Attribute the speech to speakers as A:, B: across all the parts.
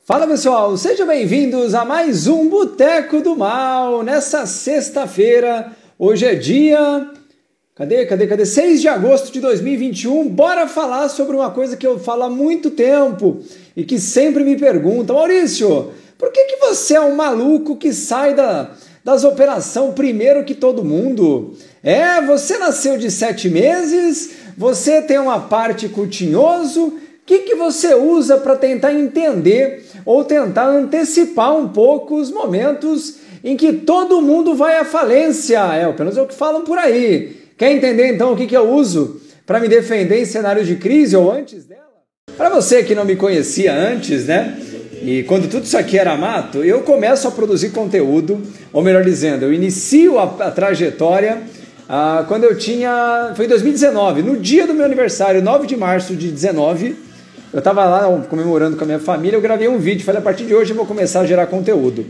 A: Fala pessoal, sejam bem-vindos a mais um Boteco do Mal, nessa sexta-feira, hoje é dia... Cadê? 6 de agosto de 2021, bora falar sobre uma coisa que eu falo há muito tempo e que sempre me perguntam, Maurício, por que você é um maluco que sai das operações primeiro que todo mundo? Você nasceu de 7 meses, você tem uma parte cutinhoso, o que você usa para tentar entender ou tentar antecipar um pouco os momentos em que todo mundo vai à falência? Pelo menos é o que falam por aí. Quer entender então o que eu uso para me defender em cenários de crise ou antes dela? Para você que não me conhecia antes, né? E quando tudo isso aqui era mato, eu começo a produzir conteúdo, ou melhor dizendo, eu inicio a trajetória quando eu tinha... Foi em 2019, no dia do meu aniversário, 9 de março de 19, eu estava lá comemorando com a minha família, eu gravei um vídeo, falei, a partir de hoje eu vou começar a gerar conteúdo.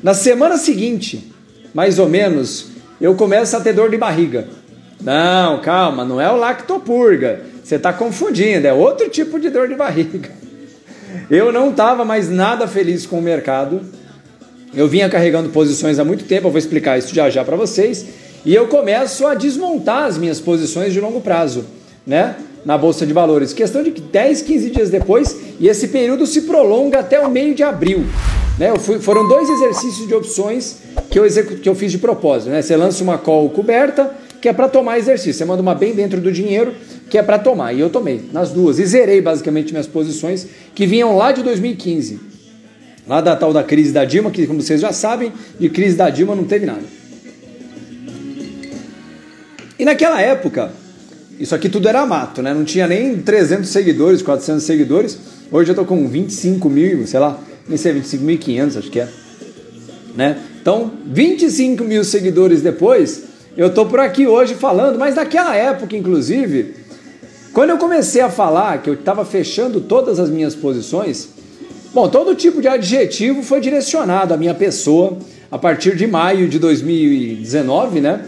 A: Na semana seguinte, mais ou menos, eu começo a ter dor de barriga. Não, calma, não é o lactopurga, você está confundindo, é outro tipo de dor de barriga. Eu não estava mais nada feliz com o mercado, eu vinha carregando posições há muito tempo, eu vou explicar isso já para vocês, e eu começo a desmontar as minhas posições de longo prazo, né? Na Bolsa de Valores, questão de 10, 15 dias depois, e esse período se prolonga até o meio de abril. Né? Foram 2 exercícios de opções que eu fiz de propósito. Né? Você lança uma call coberta, que é para tomar exercício. Você manda uma bem dentro do dinheiro, que é para tomar. E eu tomei nas duas. E zerei basicamente minhas posições, que vinham lá de 2015. Lá da tal da crise da Dilma, que como vocês já sabem, de crise da Dilma não teve nada. E naquela época, isso aqui tudo era mato, né? Não tinha nem 300 seguidores, 400 seguidores. Hoje eu tô com 25 mil, sei lá, nem sei, 25.500 acho que é. Né? Então, 25 mil seguidores depois... Eu estou por aqui hoje falando, mas naquela época, inclusive, quando eu comecei a falar que eu estava fechando todas as minhas posições, bom, todo tipo de adjetivo foi direcionado à minha pessoa a partir de maio de 2019, né?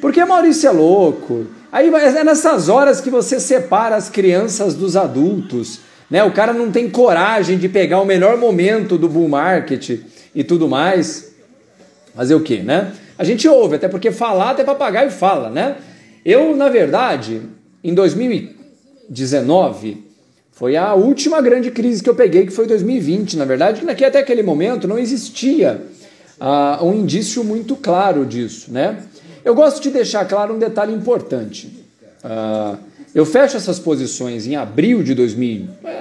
A: Porque Maurício é louco. Aí é nessas horas que você separa as crianças dos adultos, né? O cara não tem coragem de pegar o melhor momento do bull market e tudo mais. Fazer o quê, né? A gente ouve, até porque falar até papagaio fala, né? Eu, na verdade, em 2019, foi a última grande crise que eu peguei, que foi 2020. Na verdade, até aquele momento não existia um indício muito claro disso, né? Eu gosto de deixar claro um detalhe importante. Eu fecho essas posições em abril de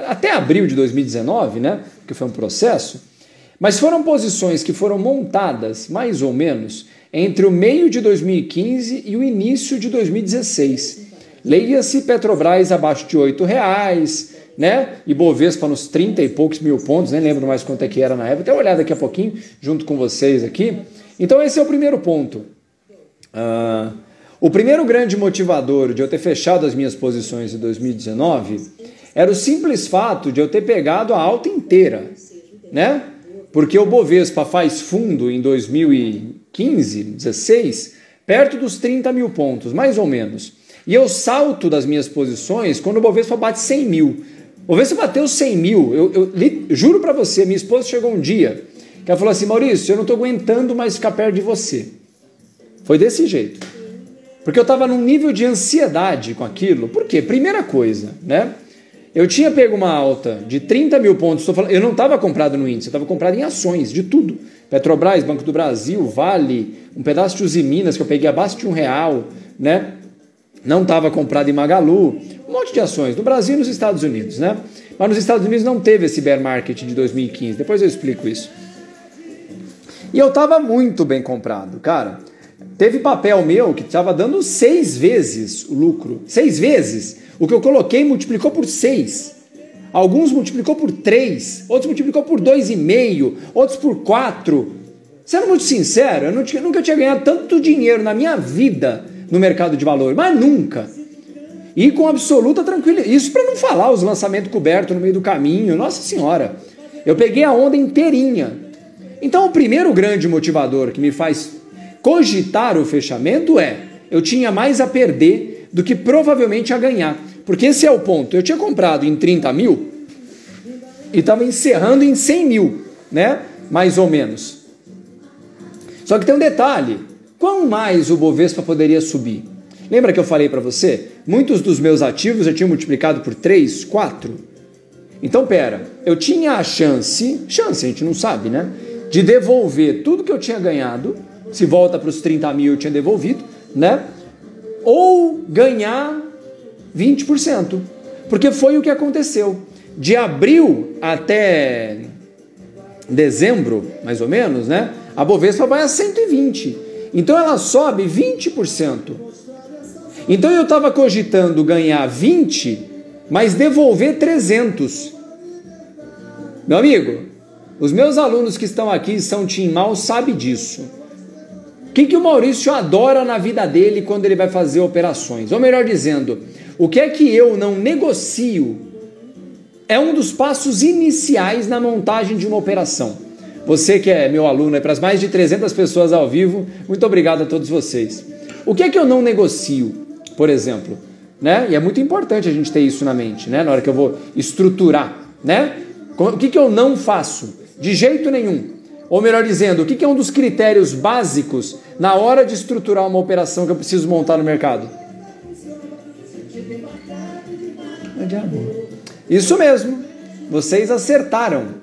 A: até abril de 2019, né? Porque foi um processo. Mas foram posições que foram montadas, mais ou menos, entre o meio de 2015 e o início de 2016. Leia-se Petrobras abaixo de R$8, né? E Bovespa nos 30 e poucos mil pontos, nem lembro mais quanto é que era na época, até olhar daqui a pouquinho, junto com vocês aqui. Então esse é o primeiro ponto. O primeiro grande motivador de eu ter fechado as minhas posições em 2019 era o simples fato de eu ter pegado a alta inteira, né? Porque o Bovespa faz fundo em 2015, 16, perto dos 30 mil pontos, mais ou menos. E eu salto das minhas posições quando o Bovespa bate 100 mil. O Bovespa bateu 100 mil, eu juro para você, minha esposa chegou um dia que ela falou assim, Maurício, eu não estou aguentando mais ficar perto de você. Foi desse jeito. Porque eu estava num nível de ansiedade com aquilo. Por quê? Primeira coisa, né? Eu tinha pego uma alta de 30 mil pontos, eu não estava comprado no índice, eu estava comprado em ações, de tudo. Petrobras, Banco do Brasil, Vale, um pedaço de Uzi Minas que eu peguei abaixo de R$1, né? Não estava comprado em Magalu, um monte de ações, no Brasil e nos Estados Unidos, né? Mas nos Estados Unidos não teve esse bear market de 2015, depois eu explico isso. E eu estava muito bem comprado, cara. Teve papel meu que estava dando 6 vezes o lucro, 6 vezes. O que eu coloquei multiplicou por 6. Alguns multiplicou por 3, outros multiplicou por 2,5, outros por 4. Sendo muito sincero, eu nunca tinha ganhado tanto dinheiro na minha vida no mercado de valores, mas nunca. E com absoluta tranquilidade. Isso para não falar os lançamentos cobertos no meio do caminho, nossa senhora. Eu peguei a onda inteirinha. Então o primeiro grande motivador que me faz cogitar o fechamento eu tinha mais a perder do que provavelmente a ganhar. Porque esse é o ponto. Eu tinha comprado em 30 mil e estava encerrando em 100 mil, né? Mais ou menos. Só que tem um detalhe, quão mais o Bovespa poderia subir? Lembra que eu falei para você? Muitos dos meus ativos eu tinha multiplicado por 3, 4. Então, pera, eu tinha a chance, a gente não sabe, né? De devolver tudo que eu tinha ganhado, se volta para os 30 mil eu tinha devolvido, né? Ou ganhar 20%. Porque foi o que aconteceu. De abril até dezembro, mais ou menos, né? A Bovespa vai a 120. Então ela sobe 20%. Então eu estava cogitando ganhar 20, mas devolver 300. Meu amigo, os meus alunos que estão aqui são Tim Mal, sabem disso. O que o Maurício adora na vida dele quando ele vai fazer operações? Ou melhor dizendo, o que é que eu não negocio é um dos passos iniciais na montagem de uma operação. Você que é meu aluno, para as mais de 300 pessoas ao vivo, muito obrigado a todos vocês. O que é que eu não negocio, por exemplo? Né? E é muito importante a gente ter isso na mente, né? Na hora que eu vou estruturar, né? O que eu não faço? De jeito nenhum. Ou melhor dizendo, o que é um dos critérios básicos na hora de estruturar uma operação que eu preciso montar no mercado? Isso mesmo, vocês acertaram.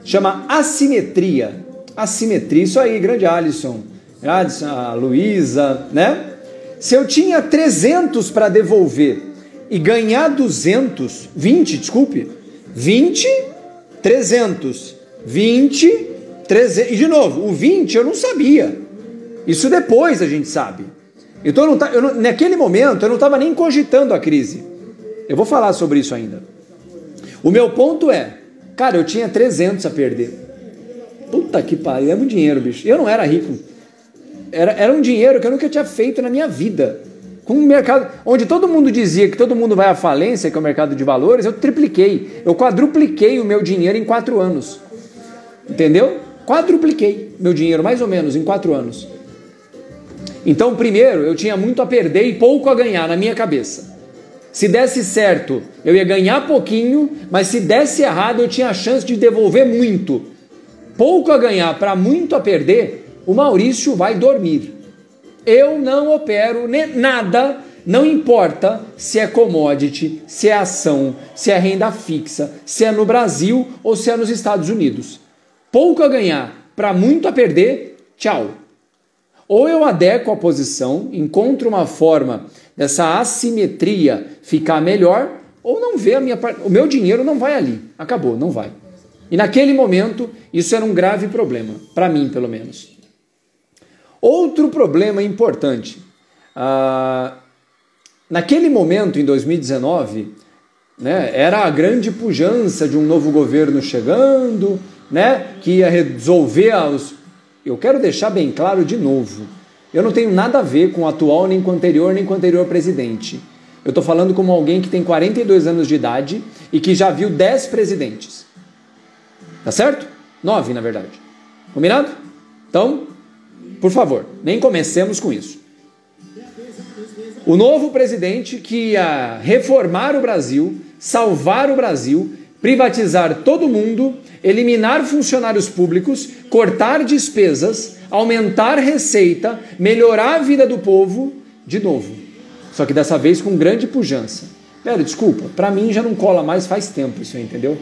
A: Chama assimetria. Assimetria, isso aí, grande Alisson, a Luísa, né? Se eu tinha 300 para devolver e ganhar 20, 300, 20, 300, e de novo, o 20 eu não sabia. Isso depois a gente sabe. Então, naquele momento, eu não estava nem cogitando a crise. Eu vou falar sobre isso ainda. O meu ponto é, cara, eu tinha 300 a perder. Puta que pariu, é muito dinheiro, bicho. Eu não era rico. Era um dinheiro que eu nunca tinha feito na minha vida. Com um mercado onde todo mundo dizia que todo mundo vai à falência, que é o mercado de valores, eu tripliquei. Eu quadrupliquei o meu dinheiro em 4 anos. Entendeu? Quadrupliquei meu dinheiro, mais ou menos, em 4 anos. Então, primeiro, eu tinha muito a perder e pouco a ganhar na minha cabeça. Se desse certo, eu ia ganhar pouquinho, mas se desse errado, eu tinha a chance de devolver muito. Pouco a ganhar para muito a perder, o Maurício vai dormir. Eu não opero nada, não importa se é commodity, se é ação, se é renda fixa, se é no Brasil ou se é nos Estados Unidos. Pouco a ganhar para muito a perder, tchau. Ou eu adequo a posição, encontro uma forma dessa assimetria ficar melhor, ou não vê o meu dinheiro não vai ali. Acabou, não vai. E naquele momento, isso era um grave problema, para mim pelo menos. Outro problema importante. Naquele momento, em 2019, né, era a grande pujança de um novo governo chegando, né, que ia resolver Eu quero deixar bem claro de novo, eu não tenho nada a ver com o atual, nem com o anterior presidente. Eu estou falando como alguém que tem 42 anos de idade e que já viu 10 presidentes. Tá certo? 9, na verdade. Combinado? Então, por favor, nem comecemos com isso. O novo presidente que ia reformar o Brasil, salvar o Brasil, privatizar todo mundo, eliminar funcionários públicos, cortar despesas, aumentar receita, melhorar a vida do povo, de novo. Só que dessa vez com grande pujança. Velho, desculpa, pra mim já não cola mais faz tempo isso aí, entendeu?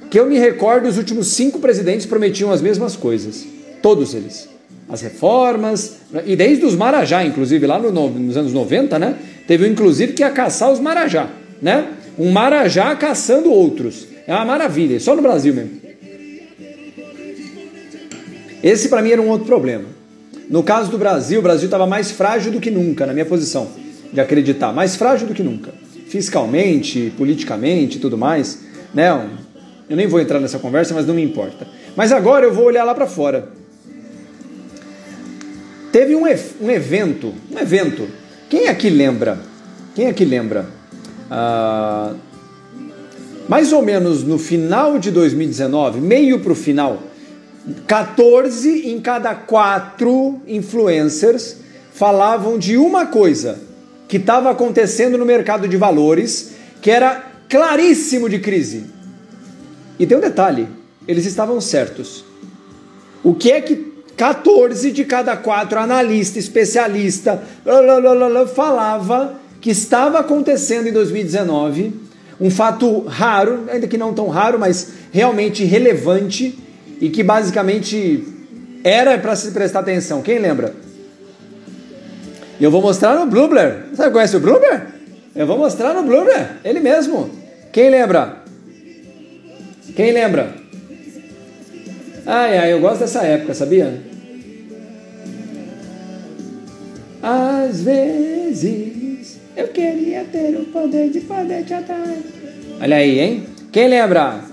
A: Que eu me recordo, os últimos 5 presidentes prometiam as mesmas coisas. Todos eles. As reformas, e desde os Marajá, inclusive, lá nos anos 90, né? Teve inclusive que ia caçar os Marajá, né? Um Marajá caçando outros. É uma maravilha, só no Brasil mesmo. Esse para mim era um outro problema. No caso do Brasil, o Brasil estava mais frágil do que nunca, na minha posição de acreditar. Mais frágil do que nunca. Fiscalmente, politicamente e tudo mais. Né? Eu nem vou entrar nessa conversa, mas não me importa. Mas agora eu vou olhar lá para fora. Teve um evento. Quem aqui lembra? Mais ou menos no final de 2019, meio para o final, 14 em cada 4 influencers falavam de uma coisa que estava acontecendo no mercado de valores, que era claríssimo de crise. E tem um detalhe, eles estavam certos. O que é que 14 de cada 4 analistas, especialistas, falava que estava acontecendo em 2019, um fato raro, ainda que não tão raro, mas realmente relevante e que basicamente era para se prestar atenção. Quem lembra? E eu vou mostrar no Bloomberg. Você conhece o Bloomberg? Eu vou mostrar no Bloomberg, ele mesmo. Quem lembra? Quem lembra? Ai, eu gosto dessa época, sabia? Às vezes eu queria ter o poder de poder te atrair. Olha aí, hein? Quem lembra?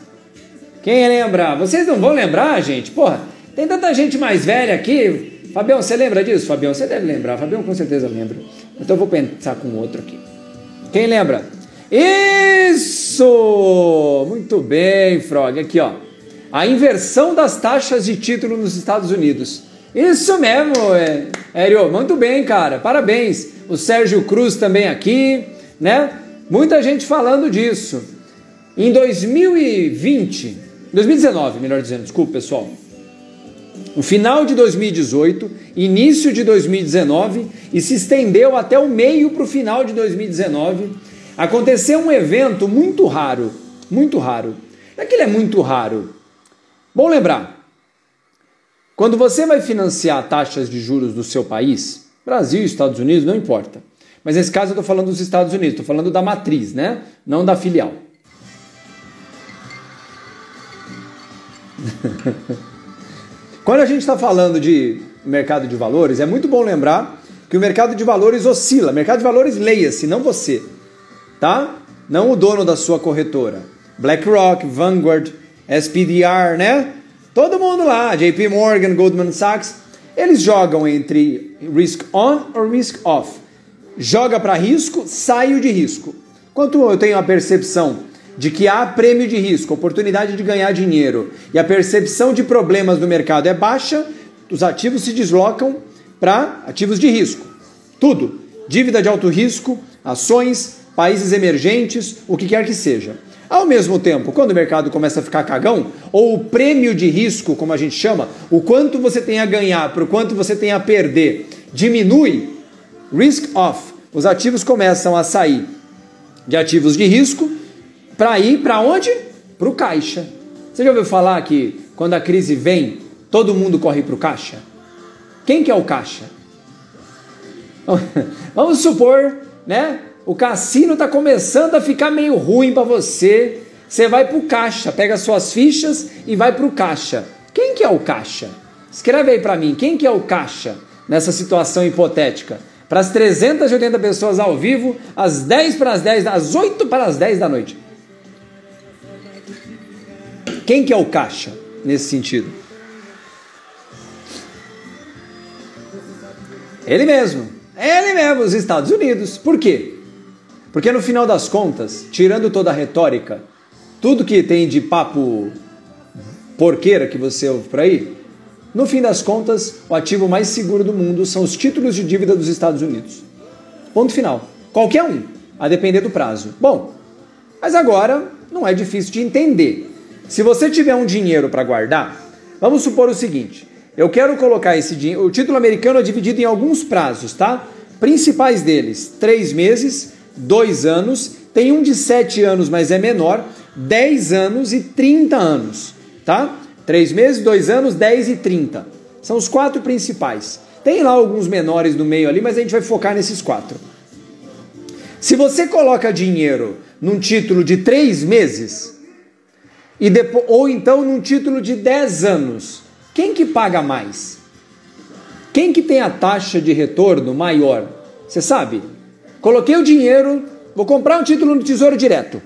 A: Quem lembra? Vocês não vão lembrar, gente? Porra, tem tanta gente mais velha aqui. Fabião, você lembra disso? Fabião, você deve lembrar. Fabião com certeza lembra. Então eu vou pensar com outro aqui. Quem lembra? Isso! Muito bem, Frog. Aqui, ó. A inversão das taxas de título nos Estados Unidos. Isso mesmo, Hélio. Muito bem, cara. Parabéns. O Sérgio Cruz também aqui, né? Muita gente falando disso. Em 2019, melhor dizendo, desculpa, pessoal. O final de 2018, início de 2019 e se estendeu até o meio para o final de 2019. Aconteceu um evento muito raro, muito raro. Não é que ele é muito raro. Bom lembrar, quando você vai financiar taxas de juros do seu país, Brasil, Estados Unidos, não importa. Mas nesse caso eu estou falando dos Estados Unidos, estou falando da matriz, né? Não da filial. Quando a gente está falando de mercado de valores, é muito bom lembrar que o mercado de valores oscila. Mercado de valores, leia-se, não você, tá? Não o dono da sua corretora. BlackRock, Vanguard, SPDR, né? Todo mundo lá, JP Morgan, Goldman Sachs, eles jogam entre risk on ou risk off. Joga para risco, saio de risco. Quanto eu tenho a percepção de que há prêmio de risco, oportunidade de ganhar dinheiro, e a percepção de problemas no mercado é baixa, os ativos se deslocam para ativos de risco. Tudo. Dívida de alto risco, ações, países emergentes, o que quer que seja. Ao mesmo tempo, quando o mercado começa a ficar cagão, ou o prêmio de risco, como a gente chama, o quanto você tem a ganhar para o quanto você tem a perder, diminui, risk off. Os ativos começam a sair de ativos de risco para ir para onde? Para o caixa. Você já ouviu falar que quando a crise vem, todo mundo corre para o caixa? Quem que é o caixa? Vamos supor, né? O cassino está começando a ficar meio ruim para você. Você vai para o caixa, pega suas fichas e vai para o caixa. Quem que é o caixa? Escreve aí para mim, quem que é o caixa nessa situação hipotética? Para as 380 pessoas ao vivo, às 10 para as 10, às 8 para as 10 da noite. Quem que é o caixa nesse sentido? Ele mesmo, os Estados Unidos. Por quê? Porque no final das contas, tirando toda a retórica, tudo que tem de papo porqueira que você ouve por aí, no fim das contas, o ativo mais seguro do mundo são os títulos de dívida dos Estados Unidos. Ponto final. Qualquer um, a depender do prazo. Bom, mas agora não é difícil de entender. Se você tiver um dinheiro para guardar, vamos supor o seguinte, eu quero colocar esse dinheiro, o título americano é dividido em alguns prazos, tá? Principais deles, 3 meses, 2 anos, tem um de 7 anos, mas é menor, 10 anos e 30 anos, tá? 3 meses, 2 anos, 10 e 30. São os 4 principais. Tem lá alguns menores no meio ali, mas a gente vai focar nesses 4. Se você coloca dinheiro num título de 3 meses, ou então num título de 10 anos, quem que paga mais? Quem que tem a taxa de retorno maior? Você sabe? Coloquei o dinheiro, vou comprar um título no Tesouro Direto.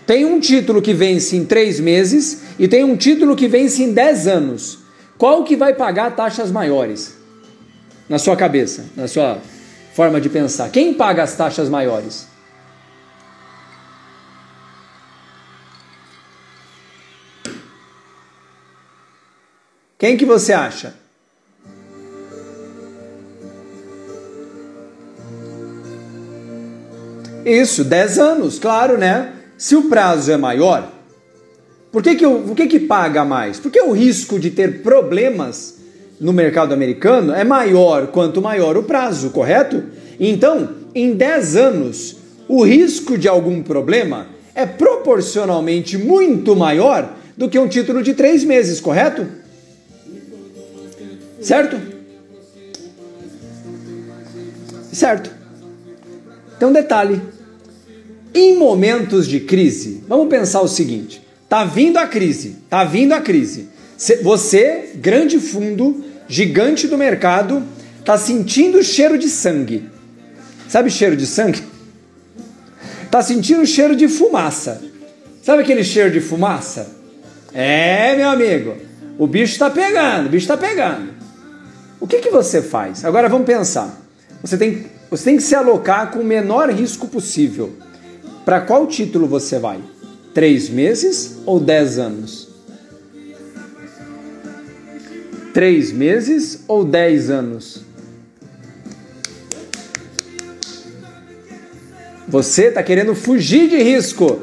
A: Tem um título que vence em 3 meses e tem um título que vence em 10 anos. Qual que vai pagar taxas maiores? Na sua cabeça, na sua forma de pensar. Quem paga as taxas maiores? Quem que você acha? Isso, 10 anos, claro, né? Se o prazo é maior, O que paga mais? Porque o risco de ter problemas no mercado americano é maior quanto maior o prazo, correto? Então, em 10 anos, o risco de algum problema é proporcionalmente muito maior do que um título de 3 meses, correto? Certo? Certo. Então, detalhe. Em momentos de crise, vamos pensar o seguinte. Tá vindo a crise. Você, grande fundo, gigante do mercado, tá sentindo o cheiro de sangue. Sabe cheiro de sangue? Tá sentindo o cheiro de fumaça. Sabe aquele cheiro de fumaça? É, meu amigo. O bicho tá pegando, O que você faz? Agora vamos pensar. Você tem que se alocar com o menor risco possível. Para qual título você vai? 3 meses ou 10 anos? 3 meses ou 10 anos? Você está querendo fugir de risco.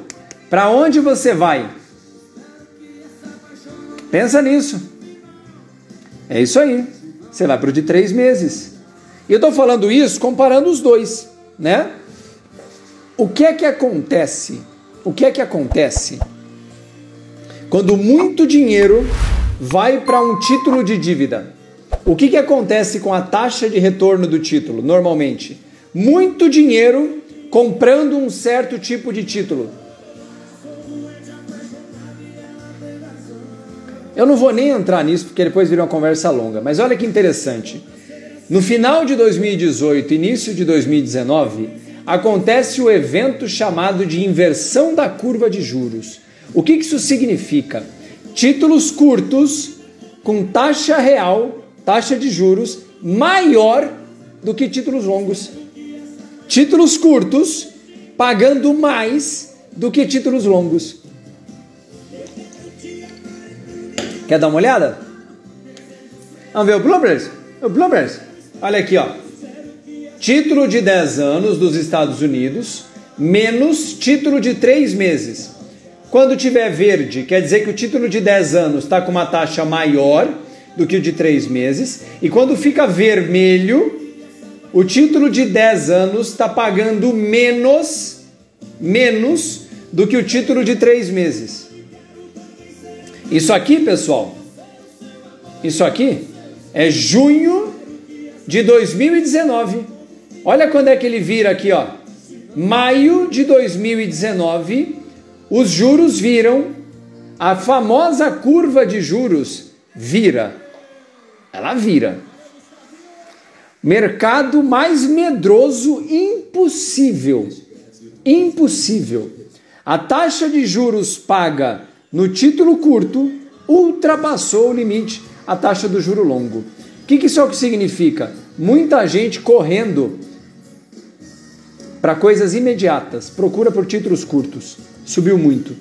A: Para onde você vai? Pensa nisso. É isso aí. Você vai para o de 3 meses. E eu estou falando isso comparando os dois, né? O que é que acontece? Quando muito dinheiro vai para um título de dívida? O que acontece com a taxa de retorno do título, normalmente? Muito dinheiro comprando um certo tipo de título. Eu não vou nem entrar nisso, porque depois vira uma conversa longa, mas olha que interessante. No final de 2018, início de 2019, acontece o evento chamado de inversão da curva de juros. O que isso significa? Títulos curtos com taxa real, taxa de juros, maior do que títulos longos. Títulos curtos pagando mais do que títulos longos. Quer dar uma olhada? Vamos ver o Bloomberg? Olha aqui, ó. Título de 10 anos dos Estados Unidos menos título de 3 meses. Quando tiver verde, quer dizer que o título de 10 anos está com uma taxa maior do que o de 3 meses. E quando fica vermelho, o título de 10 anos está pagando menos do que o título de 3 meses. Isso aqui, pessoal, é junho de 2019. Olha quando é que ele vira aqui, ó. Maio de 2019, os juros viram, a famosa curva de juros vira. Ela vira. Mercado mais medroso impossível. A taxa de juros paga no título curto ultrapassou o limite, a taxa do juro longo. O que isso significa? Muita gente correndo para coisas imediatas, procura por títulos curtos. Subiu muito.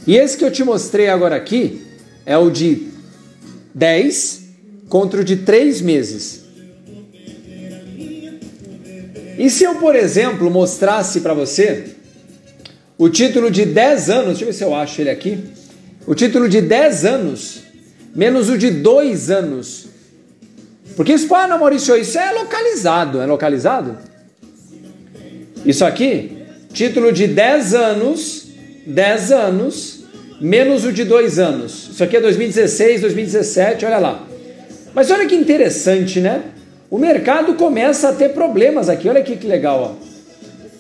A: E esse que eu te mostrei agora aqui é o de 10 contra o de 3 meses. E se eu, por exemplo, mostrasse para você o título de 10 anos, deixa eu ver se eu acho ele aqui, o título de 10 anos menos o de 2 anos. Porque isso, não, Maurício, isso é localizado. É localizado? Isso aqui, título de 10 anos menos o de 2 anos. Isso aqui é 2016, 2017, olha lá. Mas olha que interessante, né? O mercado começa a ter problemas aqui. Olha aqui que legal, ó.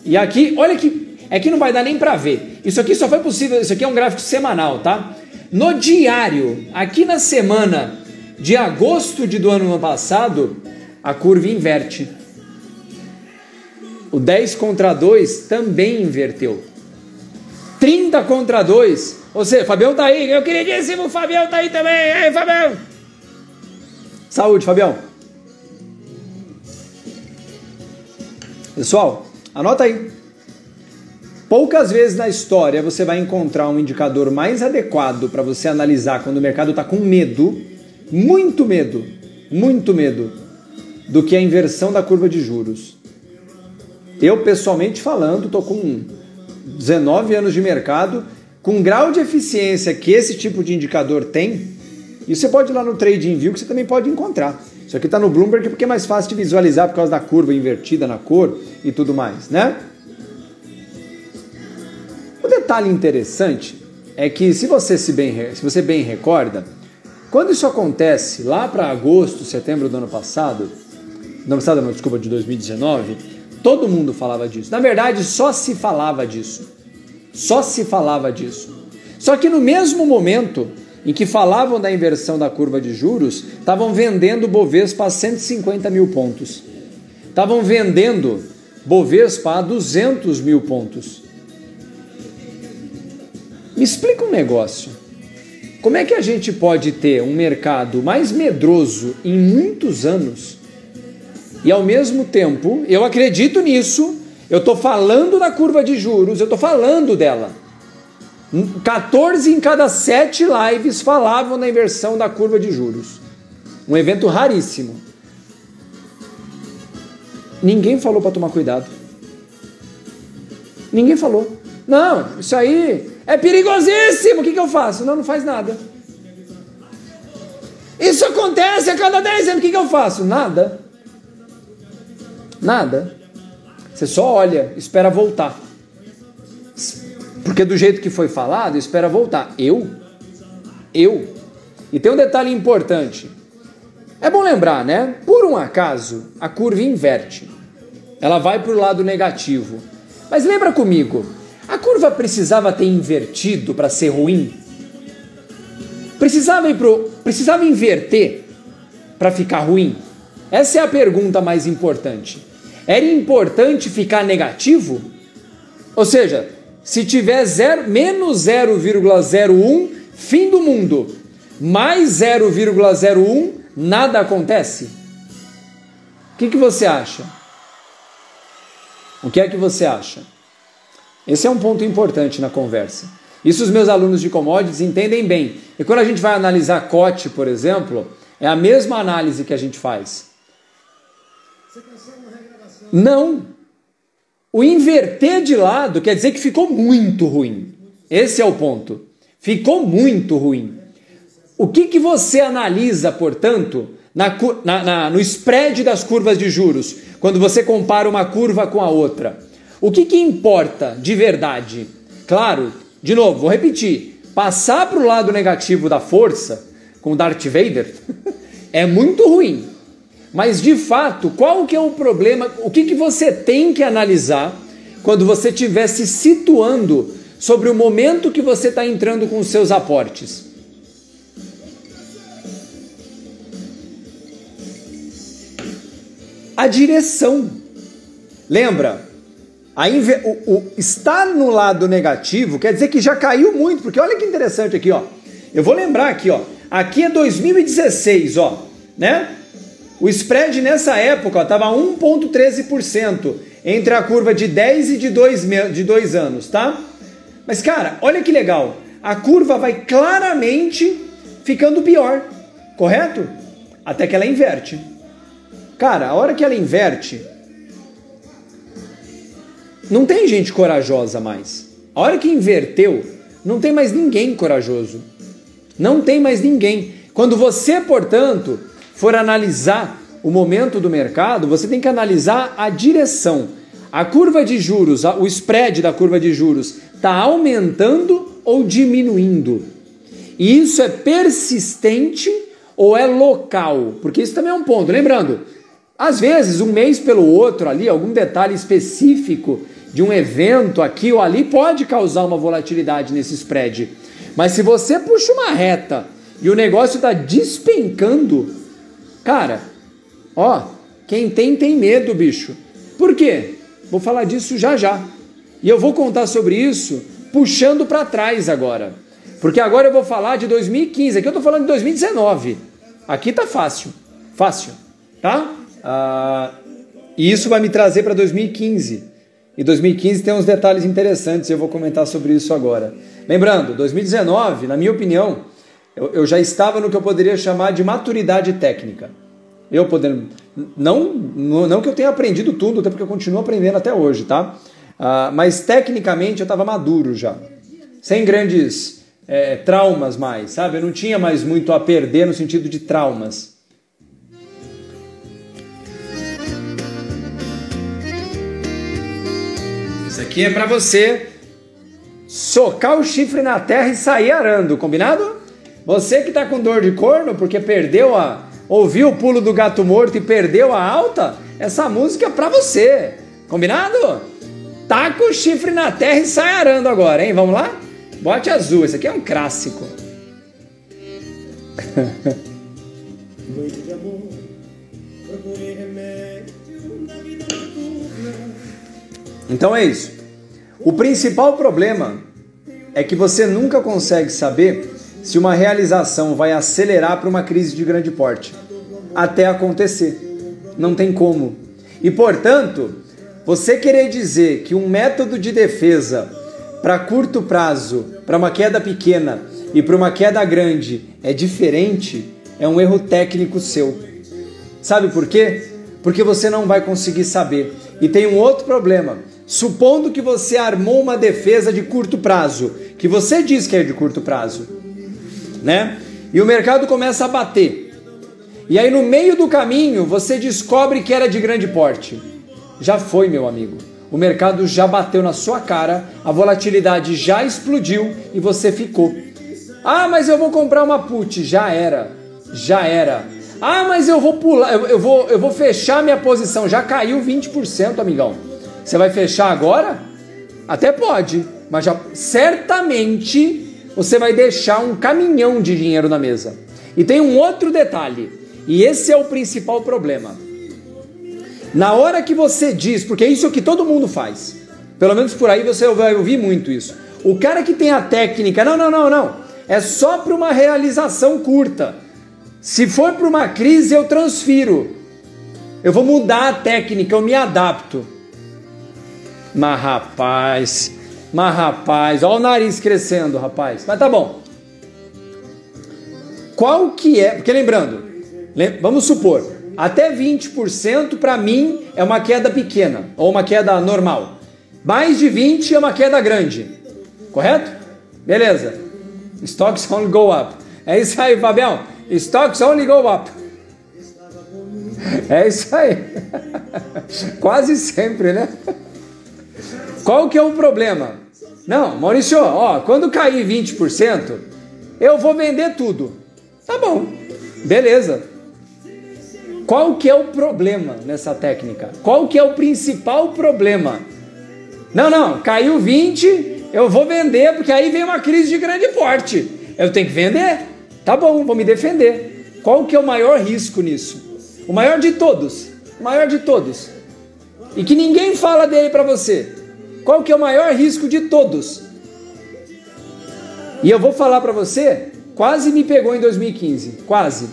A: E aqui, olha que... Aqui não vai dar nem para ver. Isso aqui só foi possível... Isso aqui é um gráfico semanal, tá? No diário, aqui na semana de agosto do ano passado, a curva inverte. O 10 contra 2 também inverteu. 30 contra 2. Ou seja, Fabião tá aí. Eu queria dizer, o Fabião tá aí também. Ei, Fabião. Saúde, Fabião. Pessoal, anota aí. Poucas vezes na história você vai encontrar um indicador mais adequado para você analisar quando o mercado está com medo, muito medo, do que a inversão da curva de juros. Eu, pessoalmente falando, estou com 19 anos de mercado, com o grau de eficiência que esse tipo de indicador tem, e você pode ir lá no TradingView que você também pode encontrar. Isso aqui está no Bloomberg porque é mais fácil de visualizar por causa da curva invertida na cor e tudo mais, né? O detalhe interessante é que, se você bem recorda, quando isso acontece lá para agosto, setembro do ano passado, de 2019, todo mundo falava disso. Na verdade, só se falava disso. Só se falava disso. Só que no mesmo momento em que falavam da inversão da curva de juros, estavam vendendo Bovespa a 150 mil pontos. Estavam vendendo Bovespa a 200 mil pontos. Me explica um negócio. Como é que a gente pode ter um mercado mais medroso em muitos anos e, ao mesmo tempo, eu acredito nisso, eu estou falando da curva de juros, eu estou falando dela. 14 em cada 7 lives falavam da inversão da curva de juros. Um evento raríssimo. Ninguém falou para tomar cuidado. Ninguém falou. Não, isso aí é perigosíssimo, o que eu faço? Não faz nada. Isso acontece a cada 10 anos, o que eu faço? Nada. Nada. Você só olha, espera voltar. Porque do jeito que foi falado, espera voltar. Eu. E tem um detalhe importante. É bom lembrar, né? Por um acaso, a curva inverte. Ela vai para o lado negativo. Mas lembra comigo, a curva precisava ter invertido para ser ruim? Precisava inverter para ficar ruim? Essa é a pergunta mais importante. Era importante ficar negativo? Ou seja, se tiver menos 0,01, fim do mundo. Mais 0,01, nada acontece? O que você acha? O que é que você acha? Esse é um ponto importante na conversa. Isso os meus alunos de commodities entendem bem. E quando a gente vai analisar COT, por exemplo, é a mesma análise que a gente faz. Não. O inverter de lado quer dizer que ficou muito ruim. Esse é o ponto. Ficou muito ruim. O que você analisa, portanto, no spread das curvas de juros, quando você compara uma curva com a outra? O que importa de verdade? Claro, de novo, vou repetir. Passar para o lado negativo da força, com Darth Vader, é muito ruim. Mas, de fato, qual que é o problema? O que você tem que analisar quando você estiver se situando sobre o momento que você está entrando com os seus aportes? A direção. Lembra? Estar no lado negativo quer dizer que já caiu muito, porque olha que interessante aqui, ó. Eu vou lembrar aqui, ó. Aqui é 2016, ó, né? O spread nessa época estava 1,13% entre a curva de 10 e de 2 anos, tá? Mas, cara, olha que legal. A curva vai claramente ficando pior, correto? Até que ela inverte. Cara, a hora que ela inverte, não tem gente corajosa mais. A hora que inverteu, não tem mais ninguém corajoso. Não tem mais ninguém. Quando você, portanto, for analisar o momento do mercado, você tem que analisar a direção. A curva de juros, o spread da curva de juros está aumentando ou diminuindo? E isso é persistente ou é local? Porque isso também é um ponto. Lembrando, às vezes, um mês pelo outro ali, algum detalhe específico de um evento aqui ou ali pode causar uma volatilidade nesse spread. Mas se você puxa uma reta e o negócio está despencando, cara, ó, quem tem medo, bicho. Por quê? Vou falar disso já já. E eu vou contar sobre isso puxando para trás agora. Porque agora eu vou falar de 2015. Aqui eu tô falando de 2019. Aqui tá fácil. Fácil. Tá? E isso vai me trazer para 2015. E 2015 tem uns detalhes interessantes e eu vou comentar sobre isso agora. Lembrando, 2019, na minha opinião, eu já estava no que eu poderia chamar de maturidade técnica. Não que eu tenha aprendido tudo, até porque eu continuo aprendendo até hoje, tá? Mas tecnicamente eu estava maduro já. sem grandes traumas mais, sabe? Eu não tinha mais muito a perder no sentido de traumas. Isso aqui é para você socar o chifre na terra e sair arando, combinado? Você que tá com dor de corno porque ouviu o pulo do gato morto e perdeu a alta, essa música é pra você, combinado? Taca o chifre na terra e sai arando agora, hein? Vamos lá? Bote azul, esse aqui é um clássico. Noite de amor, procurei remédio na vida noturna. Então é isso. O principal problema é que você nunca consegue saber se uma realização vai acelerar para uma crise de grande porte. Até acontecer. Não tem como. E, portanto, você querer dizer que um método de defesa para curto prazo, para uma queda pequena e para uma queda grande é diferente, é um erro técnico seu. Sabe por quê? Porque você não vai conseguir saber. E tem um outro problema. Supondo que você armou uma defesa de curto prazo, que você diz que é de curto prazo, né? E o mercado começa a bater. E aí no meio do caminho você descobre que era de grande porte. Já foi, meu amigo. O mercado já bateu na sua cara, a volatilidade já explodiu e você ficou. Ah, mas eu vou comprar uma put. Já era. Já era. Ah, mas eu vou pular, eu vou fechar minha posição. Já caiu 20%, amigão. Você vai fechar agora? Até pode, mas já certamente você vai deixar um caminhão de dinheiro na mesa. E tem um outro detalhe, e esse é o principal problema. Na hora que você diz, porque é isso que todo mundo faz, pelo menos por aí você vai ouvir muito isso. O cara que tem a técnica, não, é só para uma realização curta. Se for para uma crise, eu transfiro. Eu vou mudar a técnica, eu me adapto. Mas rapaz, olha o nariz crescendo, rapaz. Mas tá bom. Qual que é? Porque lembrando, vamos supor, até 20% para mim é uma queda pequena, ou uma queda normal. Mais de 20% é uma queda grande. Correto? Beleza. Stocks only go up. É isso aí, Fabião. Stocks only go up. É isso aí. Quase sempre, né? Qual que é o problema? Não, Maurício, quando cair 20%, eu vou vender tudo. Tá bom, beleza. Qual que é o problema nessa técnica? Qual que é o principal problema? Não, caiu 20%, eu vou vender, porque aí vem uma crise de grande porte. Eu tenho que vender? Tá bom, vou me defender. Qual que é o maior risco nisso? O maior de todos. O maior de todos. E que ninguém fala dele para você. Qual que é o maior risco de todos? E eu vou falar para você, quase me pegou em 2015. Quase.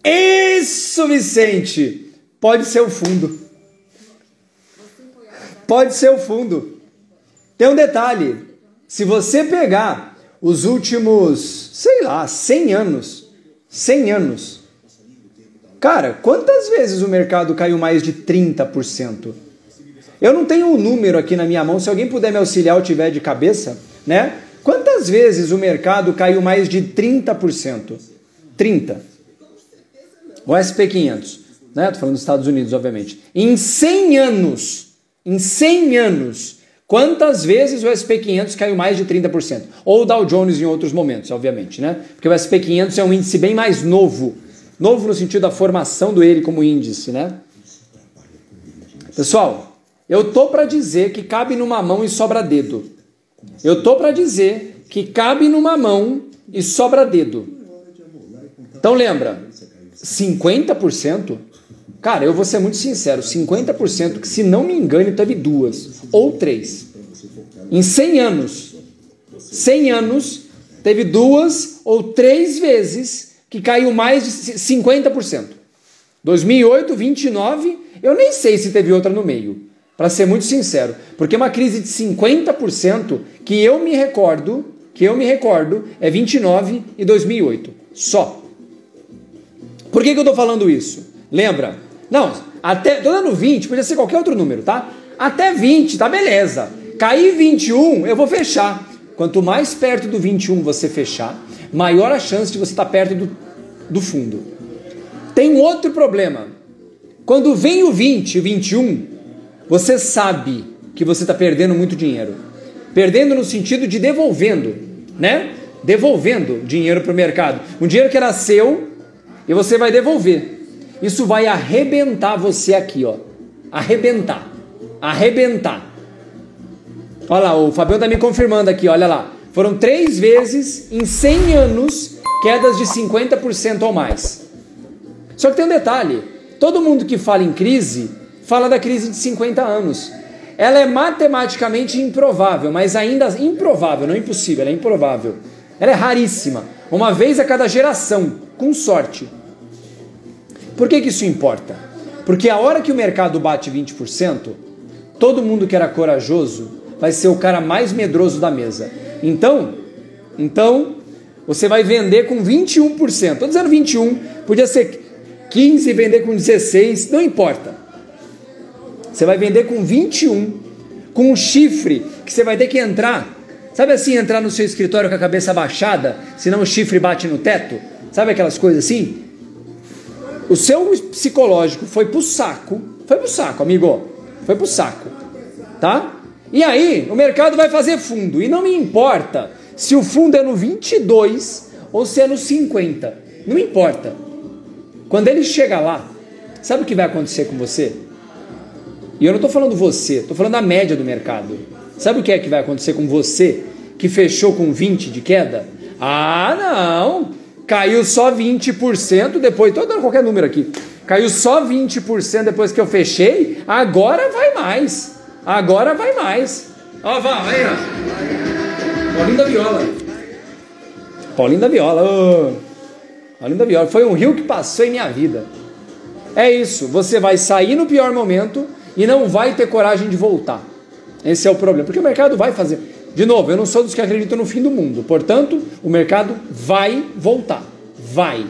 A: Isso, Vicente! Pode ser o fundo. Pode ser o fundo. Tem um detalhe. Se você pegar os últimos, 100 anos. Cara, quantas vezes o mercado caiu mais de 30%? Eu não tenho um número aqui na minha mão, se alguém puder me auxiliar ou tiver de cabeça, né? Quantas vezes o mercado caiu mais de 30%? 30%. O SP 500, né? Tô falando dos Estados Unidos, obviamente. Em 100 anos, quantas vezes o SP 500 caiu mais de 30%? Ou o Dow Jones em outros momentos, obviamente, né? Porque o SP 500 é um índice bem mais novo. Novo no sentido da formação dele como índice, né? Pessoal, eu tô para dizer que cabe numa mão e sobra dedo. Eu tô para dizer que cabe numa mão e sobra dedo. Então lembra, 50%? Cara, eu vou ser muito sincero, 50% que, se não me engano, teve 2 ou 3. Em 100 anos, teve 2 ou 3 vezes que caiu mais de 50%. 2008, 29, eu nem sei se teve outra no meio, para ser muito sincero, porque uma crise de 50% que eu me recordo, é 29 e 2008, só. Por que eu tô falando isso? Lembra? Não, tô dando 20, podia ser qualquer outro número, tá? Até 20, tá beleza. Cair 21, eu vou fechar. Quanto mais perto do 21 você fechar, maior a chance de você estar perto do fundo. Tem um outro problema. Quando vem o 20, o 21, você sabe que você está perdendo muito dinheiro. Perdendo no sentido de devolvendo, né? Devolvendo dinheiro para o mercado. Um dinheiro que era seu e você vai devolver. Isso vai arrebentar você aqui, ó. Arrebentar. Arrebentar. Olha lá, o Fabião está me confirmando aqui, olha lá. Foram 3 vezes em 100 anos quedas de 50% ou mais. Só que tem um detalhe. Todo mundo que fala em crise, fala da crise de 50 anos. Ela é matematicamente improvável, mas ainda improvável, não impossível, ela é improvável. Ela é raríssima. Uma vez a cada geração, com sorte. Por que isso importa? Porque a hora que o mercado bate 20%, todo mundo que era corajoso vai ser o cara mais medroso da mesa. Então, você vai vender com 21%. Estou dizendo 21%, podia ser 15% e vender com 16%, não importa. Você vai vender com 21%, com um chifre que você vai ter que entrar. Sabe assim, entrar no seu escritório com a cabeça abaixada, senão o chifre bate no teto? Sabe aquelas coisas assim? O seu psicológico foi pro saco, amigo, foi pro saco, tá? E aí, o mercado vai fazer fundo, e não me importa se o fundo é no 22 ou se é no 50, não importa. Quando ele chega lá, sabe o que vai acontecer com você? E eu não estou falando você, estou falando a média do mercado. Sabe o que é que vai acontecer com você que fechou com 20% de queda? Ah, não! Caiu só 20% depois, estou dando qualquer número aqui. Caiu só 20% depois que eu fechei, agora vai mais. Agora vai mais. Ó, vai aí, ó. Paulinho da Viola. Paulinho da Viola. Oh. Paulinho da Viola. Foi um rio que passou em minha vida. É isso, você vai sair no pior momento e não vai ter coragem de voltar. Esse é o problema, porque o mercado vai fazer. De novo, eu não sou dos que acreditam no fim do mundo, portanto, o mercado vai voltar. Vai.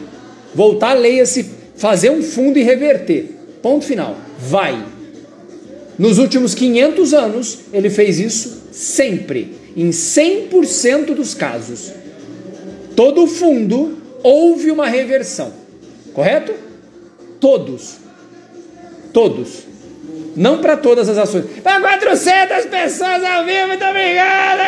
A: Voltar, leia-se, fazer um fundo e reverter. Ponto final. Vai. Nos últimos 500 anos, ele fez isso sempre, em 100% dos casos. Todo fundo houve uma reversão, correto? Todos. Não para todas as ações. Para 400 pessoas ao vivo, muito obrigado!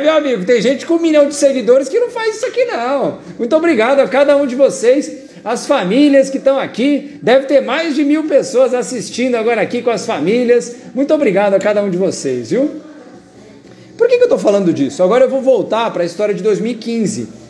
A: Meu amigo, tem gente com 1 milhão de seguidores que não faz isso aqui não. Muito obrigado a cada um de vocês, as famílias que estão aqui. Deve ter mais de 1000 pessoas assistindo agora aqui com as famílias. Muito obrigado a cada um de vocês, viu? Por que eu estou falando disso? Agora eu vou voltar para a história de 2015.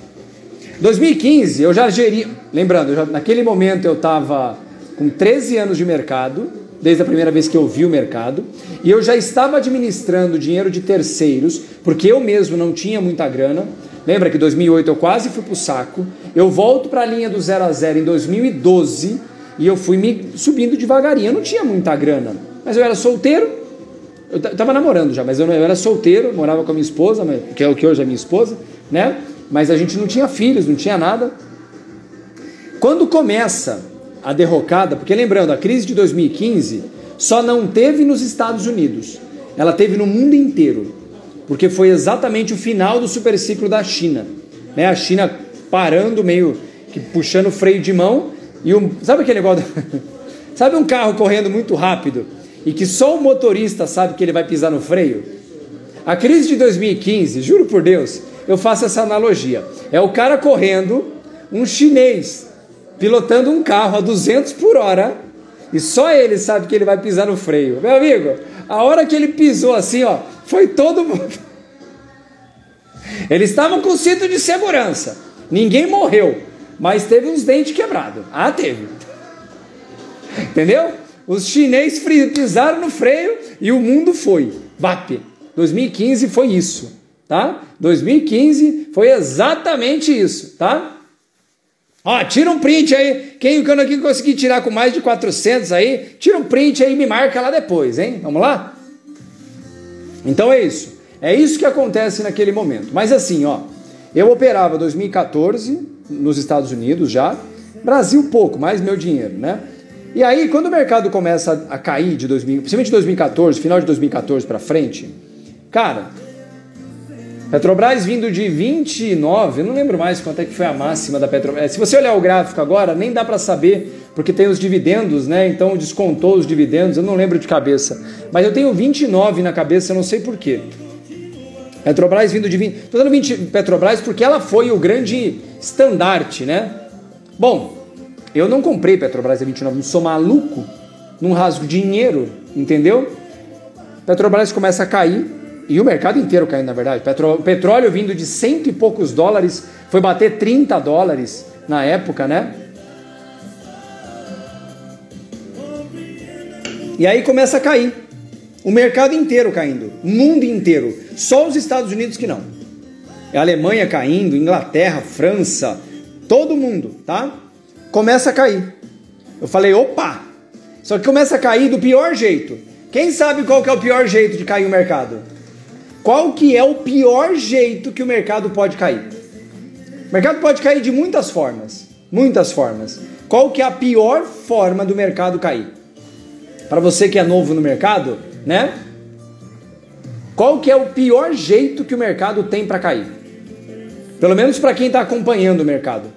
A: 2015, eu já geri... Lembrando, naquele momento eu estava com 13 anos de mercado, desde a primeira vez que eu vi o mercado, e eu já estava administrando dinheiro de terceiros, porque eu mesmo não tinha muita grana. Lembra que em 2008 eu quase fui para o saco. Eu volto para a linha do 0 a 0 em 2012, e eu fui me subindo devagarinho. Eu não tinha muita grana, mas eu era solteiro. Eu estava namorando já, mas eu era solteiro, morava com a minha esposa, que é o que hoje é minha esposa, né? Mas a gente não tinha filhos, não tinha nada. Quando começa a derrocada, porque lembrando, a crise de 2015 só não teve nos Estados Unidos, ela teve no mundo inteiro, porque foi exatamente o final do superciclo da China, né? A China parando, meio que puxando o freio de mão, e sabe aquele negócio, sabe um carro correndo muito rápido, e que só o motorista sabe que ele vai pisar no freio? A crise de 2015, juro por Deus, eu faço essa analogia. É o cara correndo, um chinês pilotando um carro a 200 por hora e só ele sabe que ele vai pisar no freio. Meu amigo, a hora que ele pisou assim, ó, foi todo mundo. Eles estavam com cinto de segurança. Ninguém morreu, mas teve uns dentes quebrados. Ah, teve. Entendeu? Os chineses pisaram no freio e o mundo foi. VAP. 2015 foi isso. Tá? 2015 foi exatamente isso, tá? Ó, tira um print aí, quem aqui conseguir tirar com mais de 400 aí, tira um print aí e me marca lá depois, hein? Vamos lá? Então é isso que acontece naquele momento. Mas assim, ó, eu operava 2014 nos Estados Unidos já, Brasil pouco, mais meu dinheiro, né? E aí, quando o mercado começa a cair, principalmente de 2014, final de 2014 para frente, cara, Petrobras vindo de 29, eu não lembro mais quanto é que foi a máxima da Petrobras. Se você olhar o gráfico agora, nem dá para saber, porque tem os dividendos, né? Então descontou os dividendos, eu não lembro de cabeça. Mas eu tenho 29 na cabeça, eu não sei por quê. Petrobras vindo de 20... Estou dando 20 Petrobras porque ela foi o grande estandarte, né? Bom, eu não comprei Petrobras a 29, não sou maluco, não rasgo dinheiro, entendeu? Petrobras começa a cair, e o mercado inteiro caindo, na verdade. Petróleo vindo de $100 e poucos, foi bater $30 na época, né? E aí começa a cair. O mercado inteiro caindo, o mundo inteiro. Só os Estados Unidos que não. A Alemanha caindo, Inglaterra, França, todo mundo, tá? Começa a cair. Eu falei, opa! Só que começa a cair do pior jeito. Quem sabe qual que é o pior jeito de cair o mercado? Qual que é o pior jeito que o mercado pode cair? O mercado pode cair de muitas formas. Muitas formas. Qual que é a pior forma do mercado cair? Para você que é novo no mercado, né? Qual que é o pior jeito que o mercado tem para cair? Pelo menos para quem está acompanhando o mercado.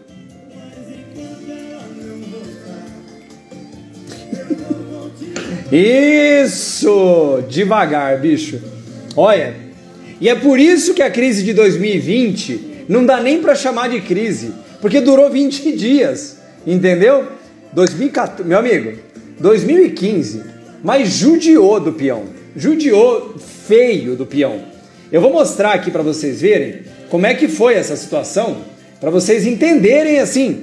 A: Isso! Devagar, bicho. Olha, e é por isso que a crise de 2020 não dá nem para chamar de crise, porque durou 20 dias, entendeu? 2014, meu amigo, 2015, mas judiou do peão, judiou feio do peão. Eu vou mostrar aqui para vocês verem como é que foi essa situação, para vocês entenderem assim.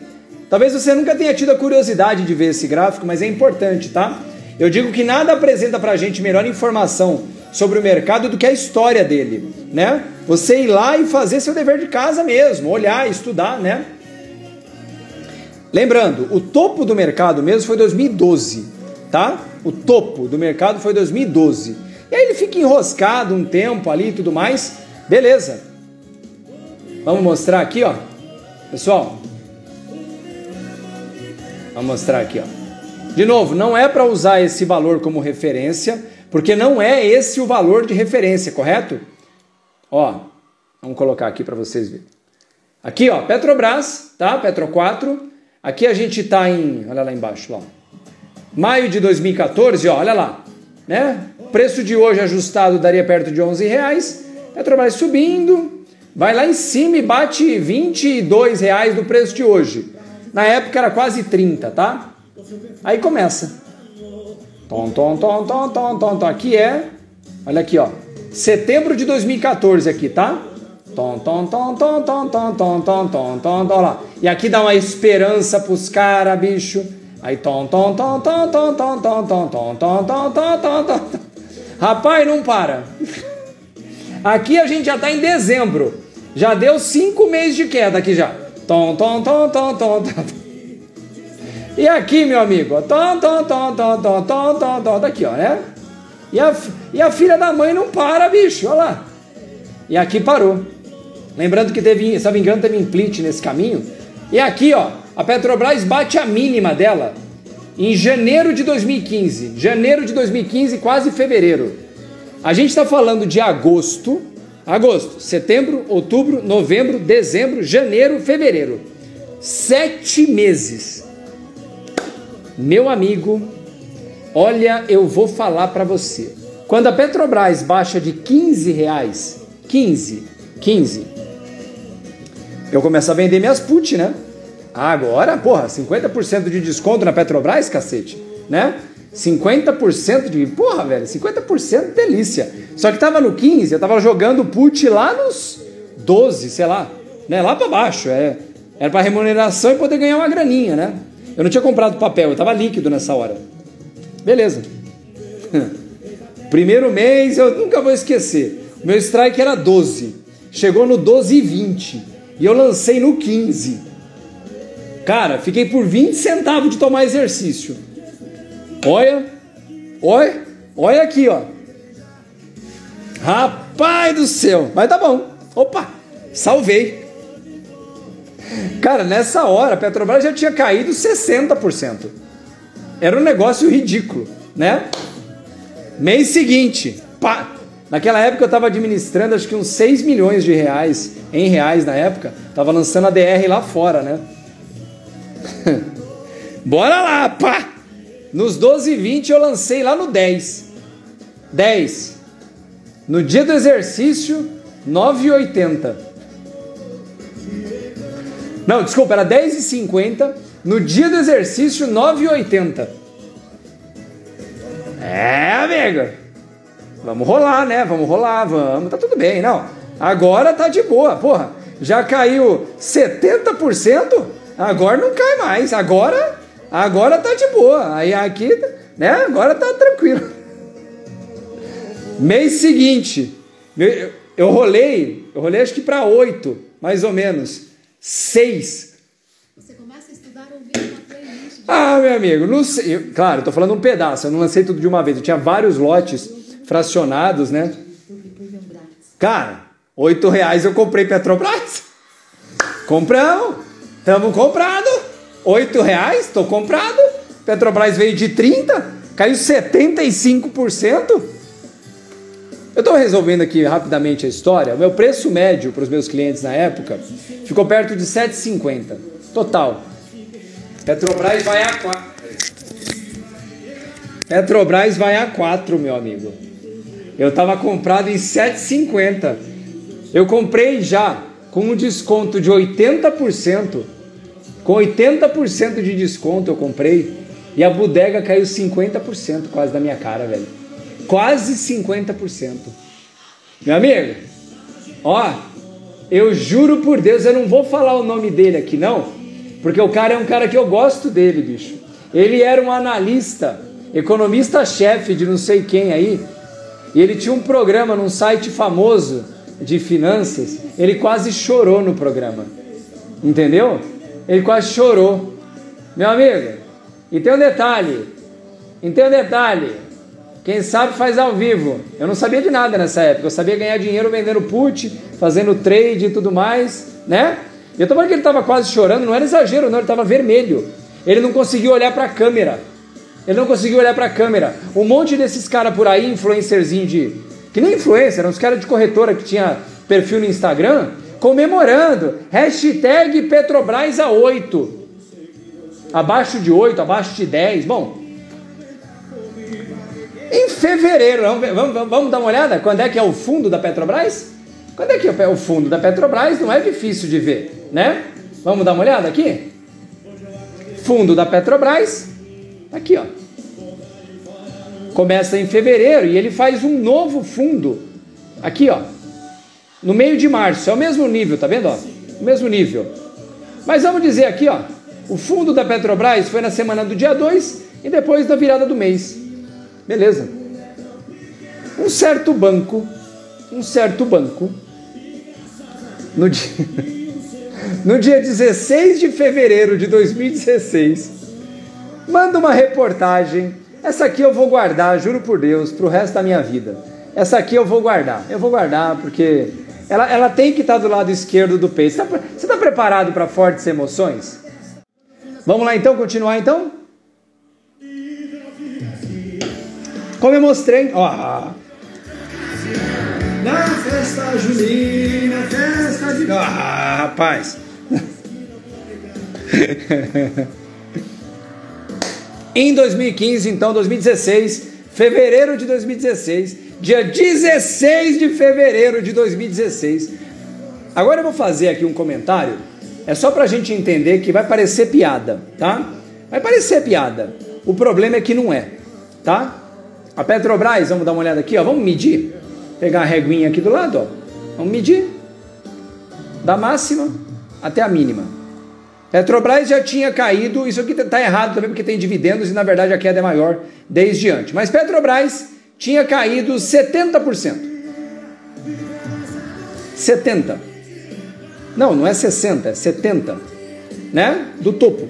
A: Talvez você nunca tenha tido a curiosidade de ver esse gráfico, mas é importante, tá? Eu digo que nada apresenta pra gente melhor informação sobre o mercado do que a história dele, né? Você ir lá e fazer seu dever de casa mesmo, olhar, estudar, né? Lembrando, o topo do mercado mesmo foi 2012, tá? O topo do mercado foi 2012. E aí ele fica enroscado um tempo ali e tudo mais, beleza. Vamos mostrar aqui, ó. Pessoal, vamos mostrar aqui, ó. De novo, não é para usar esse valor como referência, porque não é esse o valor de referência, correto? Ó, vamos colocar aqui para vocês verem. Aqui, ó, Petrobras, tá? Petro 4. Aqui a gente tá em, olha lá embaixo, ó. Maio de 2014, ó, olha lá, né? Preço de hoje ajustado daria perto de R$11. Petrobras subindo, vai lá em cima e bate R$22 do preço de hoje. Na época era quase 30, tá? Aí começa. Aqui é, olha aqui, ó. Setembro de 2014 aqui, tá? Olha lá. E aqui dá uma esperança pros caras, bicho. Aí rapaz, não para. Aqui a gente já tá em dezembro. Já deu 5 meses de queda aqui já. E aqui, meu amigo, ó, daqui, ó, né? E a filha da mãe não para, bicho, olha lá. E aqui parou. Lembrando que teve, se não me engano, teve implit nesse caminho. E aqui, ó, a Petrobras bate a mínima dela em janeiro de 2015. Janeiro de 2015, quase fevereiro. A gente está falando de agosto, setembro, outubro, novembro, dezembro, janeiro, fevereiro. 7 meses. Meu amigo, olha, eu vou falar para você. Quando a Petrobras baixa de R$15, 15, eu começo a vender minhas put, né? Agora, porra, 50% de desconto na Petrobras, cacete, né? 50% de... Porra, velho, 50% delícia. Só que tava no 15, eu tava jogando put lá nos 12, sei lá, né? Lá para baixo, era para remuneração e poder ganhar uma graninha, né? Eu não tinha comprado papel, eu tava líquido nessa hora. Beleza. Primeiro mês, eu nunca vou esquecer. O meu strike era 12. Chegou no 12,20. E eu lancei no 15. Cara, fiquei por 20 centavos de tomar exercício. Olha aqui, ó. Rapaz do céu. Mas tá bom. Opa, salvei. Cara, nessa hora a Petrobras já tinha caído 60%. Era um negócio ridículo, né? Mês seguinte, pá! Naquela época eu estava administrando acho que uns 6 milhões de reais, em reais na época. Tava lançando a DR lá fora, né? Bora lá, pá! Nos 12,20 eu lancei lá no 10. 10. No dia do exercício, 9,80. Não, desculpa, era 10,50. No dia do exercício, 9,80. É, amigo. Vamos rolar, né? Vamos rolar, vamos. Tá tudo bem, não. Agora tá de boa, porra. Já caiu 70%, agora não cai mais. Agora tá de boa. Aí aqui, né? Agora tá tranquilo. Mês seguinte, eu rolei acho que para 8, mais ou menos. 6.
B: Você começa a estudar ouvindo uma playlist.
A: Ah, meu amigo, não sei. Claro, eu tô falando um pedaço, eu não lancei tudo de uma vez. Eu tinha vários lotes fracionados, né? Cara, R$8 eu comprei Petrobras. Compramos. Tamo comprado. R$8, tô comprado. Petrobras veio de 30, caiu 75%. Eu tô resolvendo aqui rapidamente a história. O meu preço médio para os meus clientes na época ficou perto de 7,50. Total. Petrobras vai a 4. Petrobras vai a 4, meu amigo. Eu estava comprado em 7,50. Eu comprei já com um desconto de 80%. Com 80% de desconto eu comprei. E a bodega caiu 50% quase da minha cara, velho. Quase 50%. Meu amigo, ó, eu juro por Deus, eu não vou falar o nome dele aqui não, porque o cara é um cara que eu gosto dele, bicho. Ele era um analista, economista-chefe de não sei quem aí, e ele tinha um programa num site famoso de finanças. Ele quase chorou no programa, entendeu? Ele quase chorou. Meu amigo, e tem um detalhe, quem sabe faz ao vivo. Eu não sabia de nada nessa época, eu sabia ganhar dinheiro vendendo put, fazendo trade e tudo mais, né? E eu tô falando que ele tava quase chorando, não era exagero não, ele tava vermelho. Ele não conseguia olhar pra câmera. Um monte desses caras por aí, influencerzinho que nem influencer, eram uns caras de corretora que tinha perfil no Instagram, comemorando, hashtag Petrobras a 8. Abaixo de 8, abaixo de 10, bom. Em fevereiro, vamos dar uma olhada? Quando é que é o fundo da Petrobras? Quando é que é o fundo da Petrobras? Não é difícil de ver, né? Vamos dar uma olhada aqui? Fundo da Petrobras, aqui ó. Começa em fevereiro e ele faz um novo fundo, aqui ó. No meio de março, é o mesmo nível, tá vendo ó? O mesmo nível. Mas vamos dizer aqui ó, o fundo da Petrobras foi na semana do dia 2 e depois da virada do mês. Beleza. Um certo banco, no dia 16 de fevereiro de 2016, manda uma reportagem. Essa aqui eu vou guardar, juro por Deus, pro resto da minha vida. Essa aqui eu vou guardar porque ela tem que estar do lado esquerdo do peito. Você está preparado para fortes emoções? Vamos lá então, continuar então? Como eu mostrei, ó. Na festa junina, festa de... Ah, rapaz. Em 2015, então, 2016, fevereiro de 2016, dia 16 de fevereiro de 2016. Agora eu vou fazer aqui um comentário, é só pra gente entender que vai parecer piada, tá? Vai parecer piada. O problema é que não é, tá? A Petrobras, vamos dar uma olhada aqui, ó, vamos medir. Pegar a reguinha aqui do lado, ó. Vamos medir. Da máxima até a mínima. Petrobras já tinha caído, isso aqui está errado também porque tem dividendos e na verdade a queda é maior desde antes. Mas Petrobras tinha caído 70%. 70%. Não é 60%, é 70%. Né? Do topo.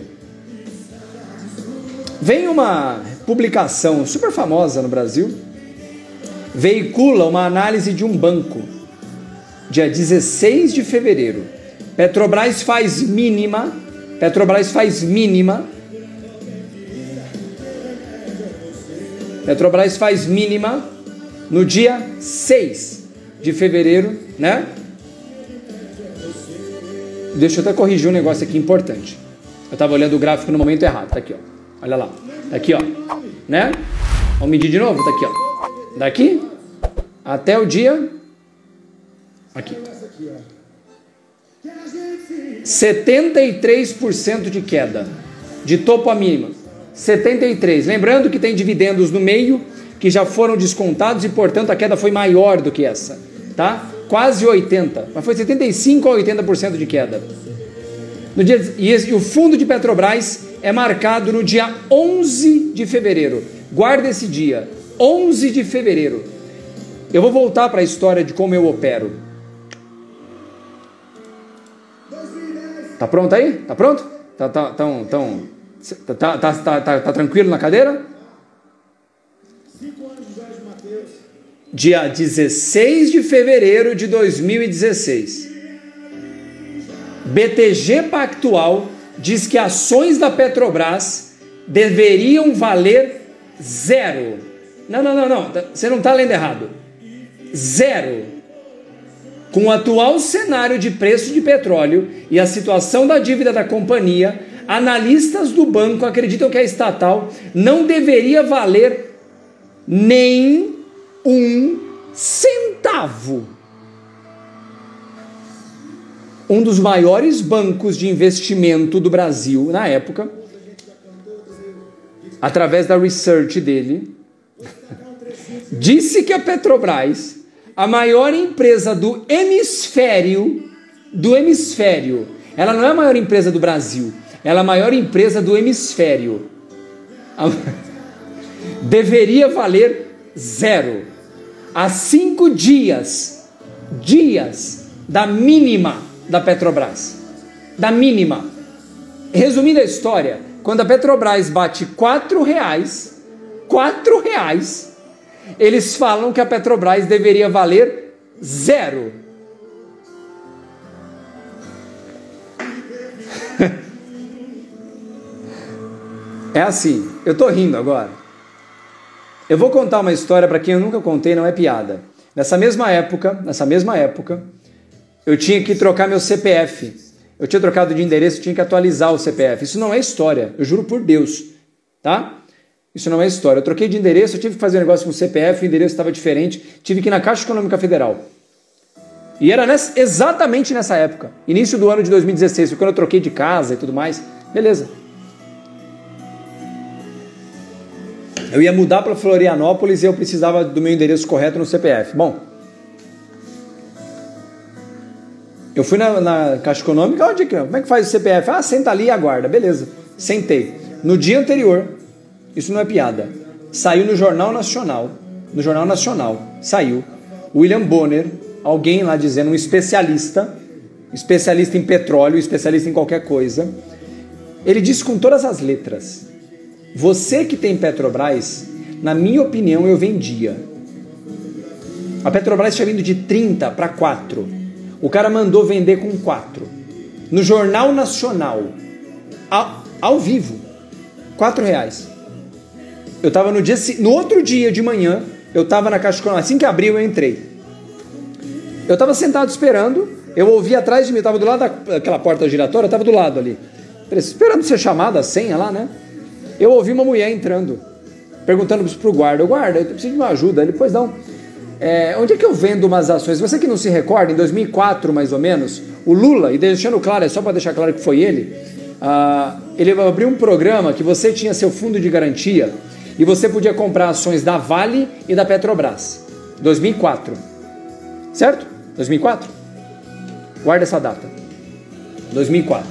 A: Vem uma publicação super famosa no Brasil, veicula uma análise de um banco, dia 16 de fevereiro. Petrobras faz mínima Petrobras faz mínima no dia 6 de fevereiro, né? Deixa eu até corrigir um negócio aqui importante. Eu estava olhando o gráfico no momento errado. Tá aqui, ó. Olha lá. Tá aqui, ó. Né? Vamos medir de novo? Tá aqui, ó. Daqui até o dia... Aqui. 73% de queda. De topo a mínima. 73%. Lembrando que tem dividendos no meio que já foram descontados e, portanto, a queda foi maior do que essa. Tá? Quase 80%. Mas foi 75% a 80% de queda. No dia, e o fundo de Petrobras é marcado no dia 11 de fevereiro. Guarda esse dia. 11 de fevereiro. Eu vou voltar para a história de como eu opero. Tá pronto aí? Tá pronto? Tá tranquilo na cadeira? Dia 16 de fevereiro de 2016. BTG Pactual diz que ações da Petrobras deveriam valer 0. Não. Você não está lendo errado. 0. Com o atual cenário de preço de petróleo e a situação da dívida da companhia, analistas do banco acreditam que a estatal não deveria valer nem um centavo. Um dos maiores bancos de investimento do Brasil na época, através da research dele, disse que a Petrobras, a maior empresa do hemisfério, ela não é a maior empresa do Brasil, ela é a maior empresa do hemisfério, deveria valer 0. Há 5 dias da mínima da Petrobras. Da mínima. Resumindo a história, quando a Petrobras bate R$4, eles falam que a Petrobras deveria valer 0. É assim, eu tô rindo agora. Eu vou contar uma história para quem eu nunca contei, não é piada. Nessa mesma época, eu tinha que trocar meu CPF. Eu tinha trocado de endereço, tinha que atualizar o CPF. Isso não é história, eu juro por Deus, tá? Isso não é história. Eu troquei de endereço, eu tive que fazer um negócio com o CPF, o endereço estava diferente, tive que ir na Caixa Econômica Federal. E era exatamente nessa época, início do ano de 2016, foi quando eu troquei de casa e tudo mais. Beleza. Eu ia mudar para Florianópolis e eu precisava do meu endereço correto no CPF. Bom, eu fui na Caixa Econômica, como é que faz o CPF? Ah, senta ali e aguarda. Beleza, sentei. No dia anterior, isso não é piada, saiu no Jornal Nacional, saiu William Bonner, alguém lá dizendo, um especialista em petróleo, especialista em qualquer coisa, ele disse com todas as letras: você que tem Petrobras, na minha opinião, eu vendia. A Petrobras tinha vindo de 30 para 4. O cara mandou vender com 4. No Jornal Nacional, ao vivo, R$4. Eu estava no outro dia de manhã, eu estava na Caixa Econômica, assim que abriu eu entrei. Eu estava sentado esperando, eu ouvi atrás de mim, eu estava do lado daquela porta giratória, eu estava do lado ali, esperando ser chamada a senha lá, né? Eu ouvi uma mulher entrando, perguntando para o guarda: guarda, eu preciso de uma ajuda. Ele: pois não. Onde é que eu vendo umas ações? Você que não se recorda, em 2004 mais ou menos, o Lula, e deixando claro, é só para deixar claro que foi ele abriu um programa que você tinha seu fundo de garantia e você podia comprar ações da Vale e da Petrobras. 2004. Certo? 2004? Guarda essa data. 2004.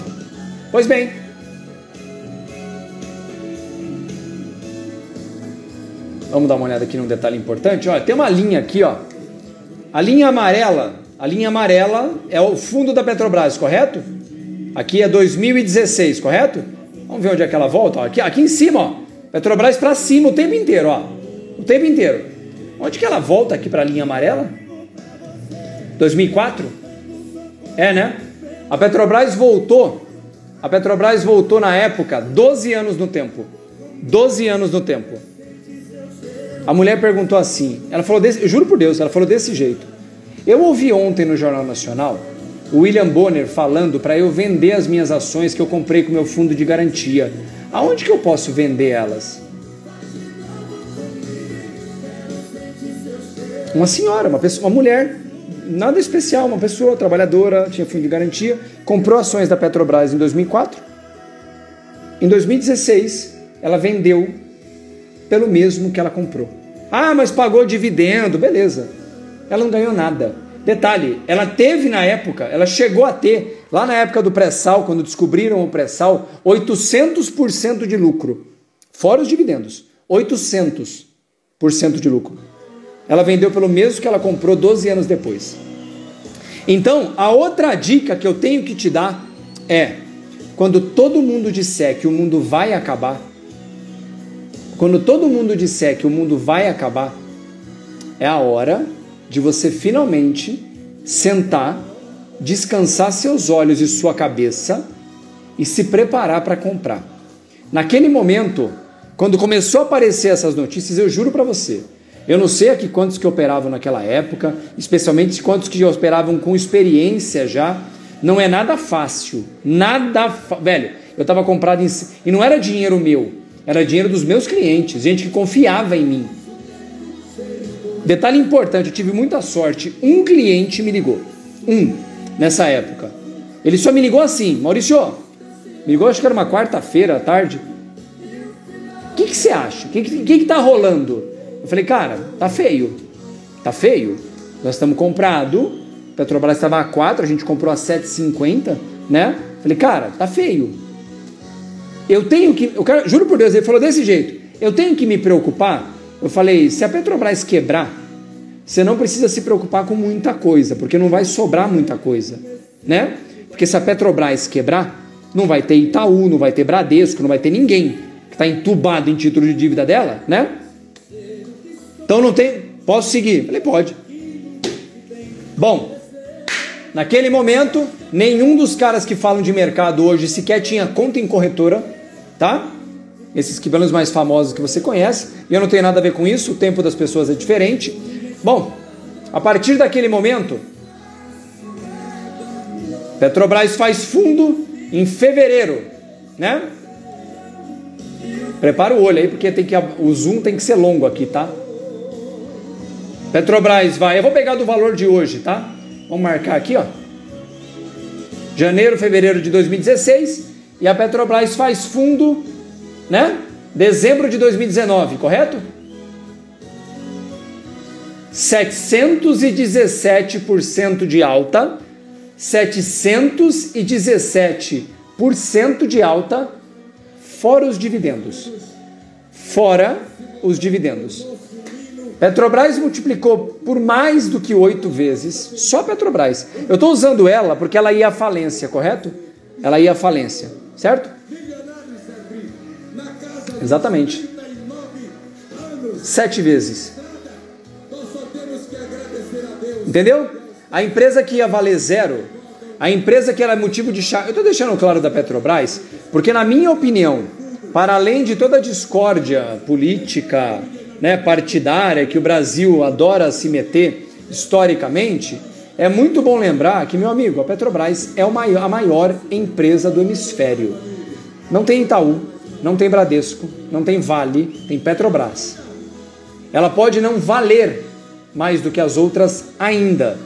A: Pois bem, vamos dar uma olhada aqui num detalhe importante. Olha, tem uma linha aqui, ó. A linha amarela é o fundo da Petrobras, correto? Aqui é 2016, correto? Vamos ver onde é que ela volta. Ó, aqui em cima, ó. Petrobras para cima o tempo inteiro, ó. O tempo inteiro. Onde que ela volta aqui para a linha amarela? 2004? É, né? A Petrobras voltou na época 12 anos no tempo. 12 anos no tempo. A mulher perguntou assim, ela falou eu juro por Deus, ela falou desse jeito. Eu ouvi ontem no Jornal Nacional o William Bonner falando para eu vender as minhas ações que eu comprei com meu fundo de garantia. Aonde que eu posso vender elas? Uma senhora, uma mulher, nada especial, uma pessoa trabalhadora, tinha fundo de garantia, comprou ações da Petrobras em 2004. Em 2016, ela vendeu pelo mesmo que ela comprou. Ah, mas pagou dividendo, beleza. Ela não ganhou nada. Detalhe, ela teve na época, ela chegou a ter, lá na época do pré-sal, quando descobriram o pré-sal, 800% de lucro. Fora os dividendos, 800% de lucro. Ela vendeu pelo mesmo que ela comprou 12 anos depois. Então, a outra dica que eu tenho que te dar é, quando todo mundo disser que o mundo vai acabar, é a hora de você finalmente sentar, descansar seus olhos e sua cabeça e se preparar para comprar. Naquele momento, quando começou a aparecer essas notícias, eu juro para você, eu não sei aqui quantos que operavam naquela época, especialmente quantos que operavam com experiência já, não é nada fácil, velho, eu estava comprado e não era dinheiro meu, era dinheiro dos meus clientes, gente que confiava em mim. Detalhe importante, eu tive muita sorte, um cliente me ligou, nessa época. Ele só me ligou assim, Maurício, me ligou, acho que era uma quarta-feira à tarde. O que você acha? O que tá rolando? Eu falei, cara, tá feio. Nós estamos comprado, Petrobras estava a 4, a gente comprou a 7,50, né? Falei, cara, tá feio. Juro por Deus, ele falou desse jeito, eu tenho que me preocupar. Eu falei, se a Petrobras quebrar, você não precisa se preocupar com muita coisa, porque não vai sobrar muita coisa, né? Porque se a Petrobras quebrar, não vai ter Itaú, não vai ter Bradesco, não vai ter ninguém que está entubado em título de dívida dela, né? Então não tem, posso seguir? Falei, pode. Bom, naquele momento, nenhum dos caras que falam de mercado hoje sequer tinha conta em corretora, tá? Esses que pelos mais famosos que você conhece, e eu não tenho nada a ver com isso, o tempo das pessoas é diferente. Bom, a partir daquele momento, Petrobras faz fundo em fevereiro, né? Prepara o olho aí, porque o zoom tem que ser longo aqui, tá? Petrobras vai, eu vou pegar do valor de hoje, tá? Vamos marcar aqui, ó. Janeiro, fevereiro de 2016, e a Petrobras faz fundo, né? Dezembro de 2019, correto? 717% de alta, 717% de alta, fora os dividendos. Petrobras multiplicou por mais do que 8 vezes, só Petrobras. Eu estou usando ela porque ela ia à falência, correto? Ela ia à falência, certo? Exatamente. 7 vezes. Entendeu? A empresa que ia valer zero, a empresa que era motivo de chá. Eu estou deixando claro da Petrobras, porque na minha opinião, para além de toda a discórdia política, né, partidária, que o Brasil adora se meter historicamente, é muito bom lembrar que, meu amigo, a Petrobras é a maior empresa do hemisfério. Não tem Itaú, não tem Bradesco, não tem Vale, tem Petrobras. Ela pode não valer mais do que as outras ainda.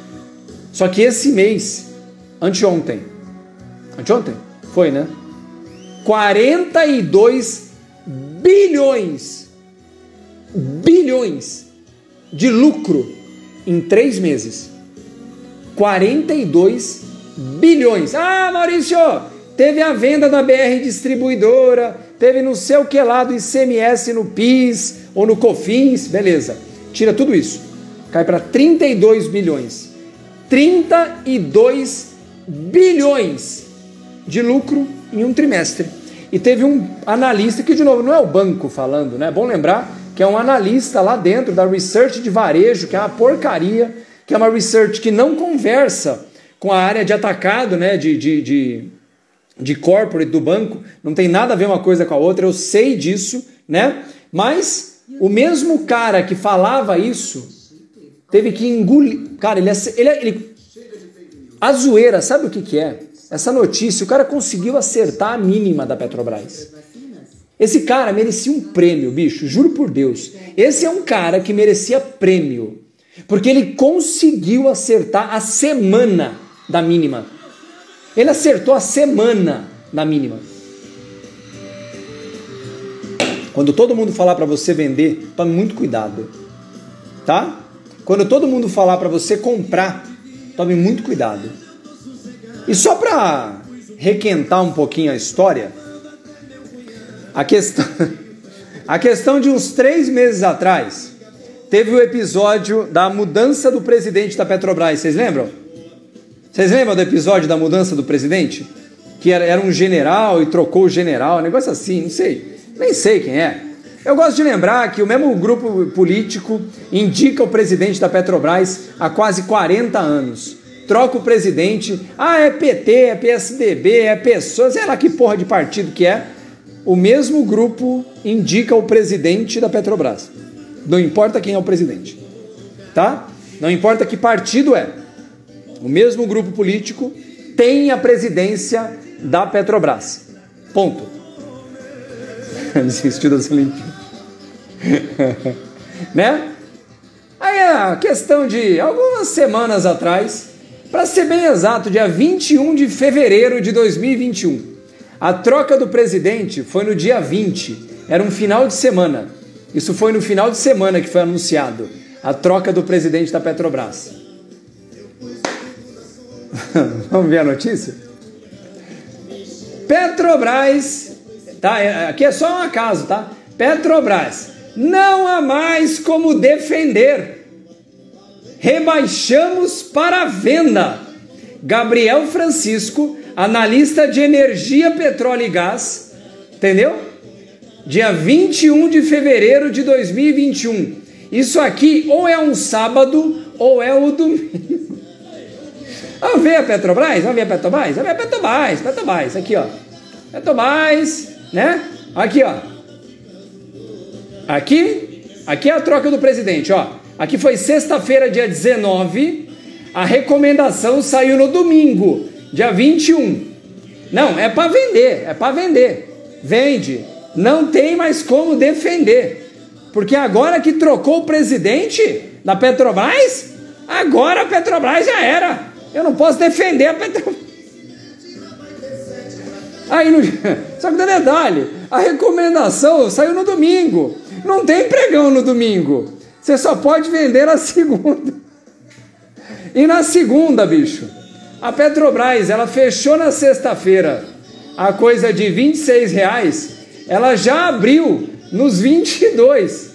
A: Só que esse mês, anteontem, foi, né? 42 bilhões de lucro em 3 meses. 42 bilhões. Ah, Maurício, teve a venda da BR Distribuidora, teve não sei o que lá do ICMS no PIS ou no COFINS, beleza. Tira tudo isso. Cai para 32 bilhões. 32 bilhões de lucro em um trimestre. E teve um analista, que de novo não é o banco falando, né? É bom lembrar que é um analista lá dentro da research de varejo, que é uma porcaria, que é uma research que não conversa com a área de atacado, né? De corporate do banco. Não tem nada a ver uma coisa com a outra, eu sei disso, né? Mas O mesmo cara que falava isso teve que engolir. Cara, a zoeira, sabe o que é? Essa notícia, o cara conseguiu acertar a mínima da Petrobras. Esse cara merecia um prêmio, bicho, juro por Deus. Esse é um cara que merecia prêmio, porque ele conseguiu acertar a semana da mínima. Ele acertou a semana da mínima. Quando todo mundo falar para você vender, tome muito cuidado, tá? Quando todo mundo falar para você comprar, tome muito cuidado. E só para requentar um pouquinho a história, a questão de uns 3 meses atrás, teve o episódio da mudança do presidente da Petrobras, vocês lembram? Vocês lembram do episódio da mudança do presidente? Que era um general e trocou o general, um negócio assim, não sei, nem sei quem é. Eu gosto de lembrar que o mesmo grupo político indica o presidente da Petrobras há quase 40 anos. Troca o presidente, é PT, é PSDB, é PSOL, sei lá que porra de partido que é. O mesmo grupo indica o presidente da Petrobras. Não importa quem é o presidente, tá? Não importa que partido é. O mesmo grupo político tem a presidência da Petrobras. Ponto. Desistiu das Olimpíadas. Né? Aí a questão de algumas semanas atrás, para ser bem exato, dia 21 de fevereiro de 2021, a troca do presidente foi no dia 20, era um final de semana. Isso foi no final de semana que foi anunciado a troca do presidente da Petrobras. Vamos ver a notícia? Petrobras, tá? Aqui é só um acaso, tá? Petrobras, não há mais como defender. Rebaixamos para venda. Gabriel Francisco, analista de energia, petróleo e gás, entendeu? Dia 21 de fevereiro de 2021. Isso aqui ou é um sábado ou é o domingo. Vamos ver a Petrobras? Vamos ver a Petrobras? Vamos ver a Petrobras. Petrobras, aqui ó. Petrobras, né? Aqui ó. Aqui é a troca do presidente, ó. Aqui foi sexta-feira, dia 19. A recomendação saiu no domingo, dia 21. Não, é para vender, é para vender. Vende. Não tem mais como defender. Porque agora que trocou o presidente da Petrobras, agora a Petrobras já era. Eu não posso defender a Petrobras. Aí, só que tem detalhe, a recomendação saiu no domingo. Não tem pregão no domingo. Você só pode vender na segunda. E na segunda, bicho, a Petrobras, ela fechou na sexta-feira a coisa de R$26, ela já abriu nos 22.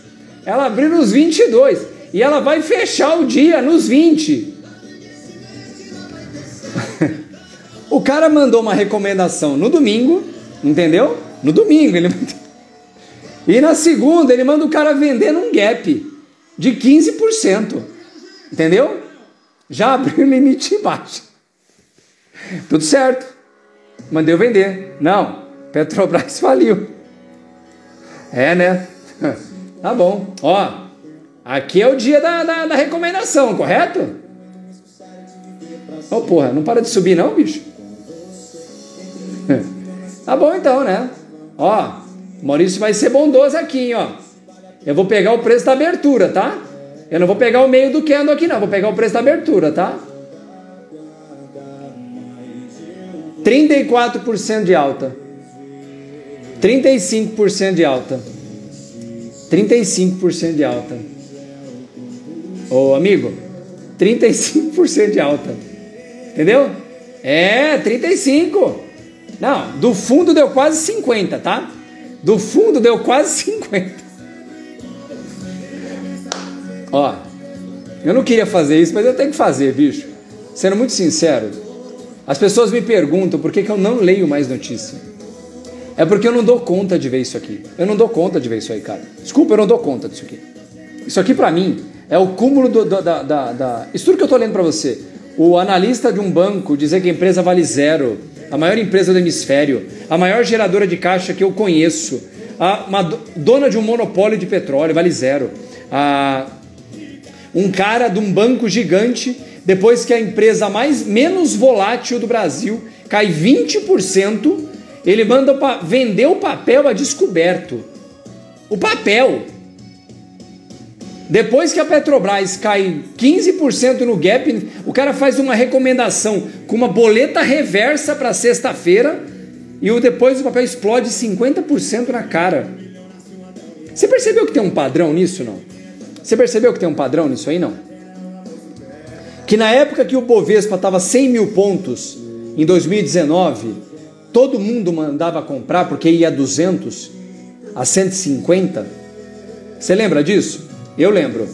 A: Ela abriu nos 22 e ela vai fechar o dia nos 20. O cara mandou uma recomendação no domingo, entendeu? No domingo ele mandou. E na segunda ele manda o cara vender num gap de 15%, entendeu? Já abriu o limite baixo. Tudo certo. Mandei eu vender. Não, Petrobras faliu. É, né? Tá bom. Ó, aqui é o dia da recomendação, correto? Ô, porra, não para de subir não, bicho? Tá bom então, né? Ó, Maurício vai ser bondoso aqui, ó. Eu vou pegar o preço da abertura, tá? Eu não vou pegar o meio do candle aqui, não. Vou pegar o preço da abertura, tá? 34% de alta. 35% de alta. 35% de alta. Ô, amigo, 35% de alta. Entendeu? É, 35. Não, do fundo deu quase 50, tá? Do fundo deu quase 50. Ó, eu não queria fazer isso, mas eu tenho que fazer, bicho. Sendo muito sincero, as pessoas me perguntam por que eu não leio mais notícia. É porque eu não dou conta de ver isso aqui. Eu não dou conta de ver isso aí, cara. Desculpa, eu não dou conta disso aqui. Isso aqui pra mim é o cúmulo isso tudo que eu tô lendo pra você. O analista de um banco dizer que a empresa vale zero, a maior empresa do hemisfério, a maior geradora de caixa que eu conheço, Uma dona de um monopólio de petróleo, vale zero. Um cara de um banco gigante, depois que a empresa menos volátil do Brasil cai 20%, ele manda vender o papel a descoberto. O papel. Depois que a Petrobras cai 15% no gap, o cara faz uma recomendação com uma boleta reversa para sexta-feira e depois o papel explode 50% na cara. Você percebeu que tem um padrão nisso, não? Você percebeu que tem um padrão nisso aí, não? Que na época que o Bovespa estava 100 mil pontos, em 2019, todo mundo mandava comprar porque ia a 200, a 150. Você lembra disso? Eu lembro.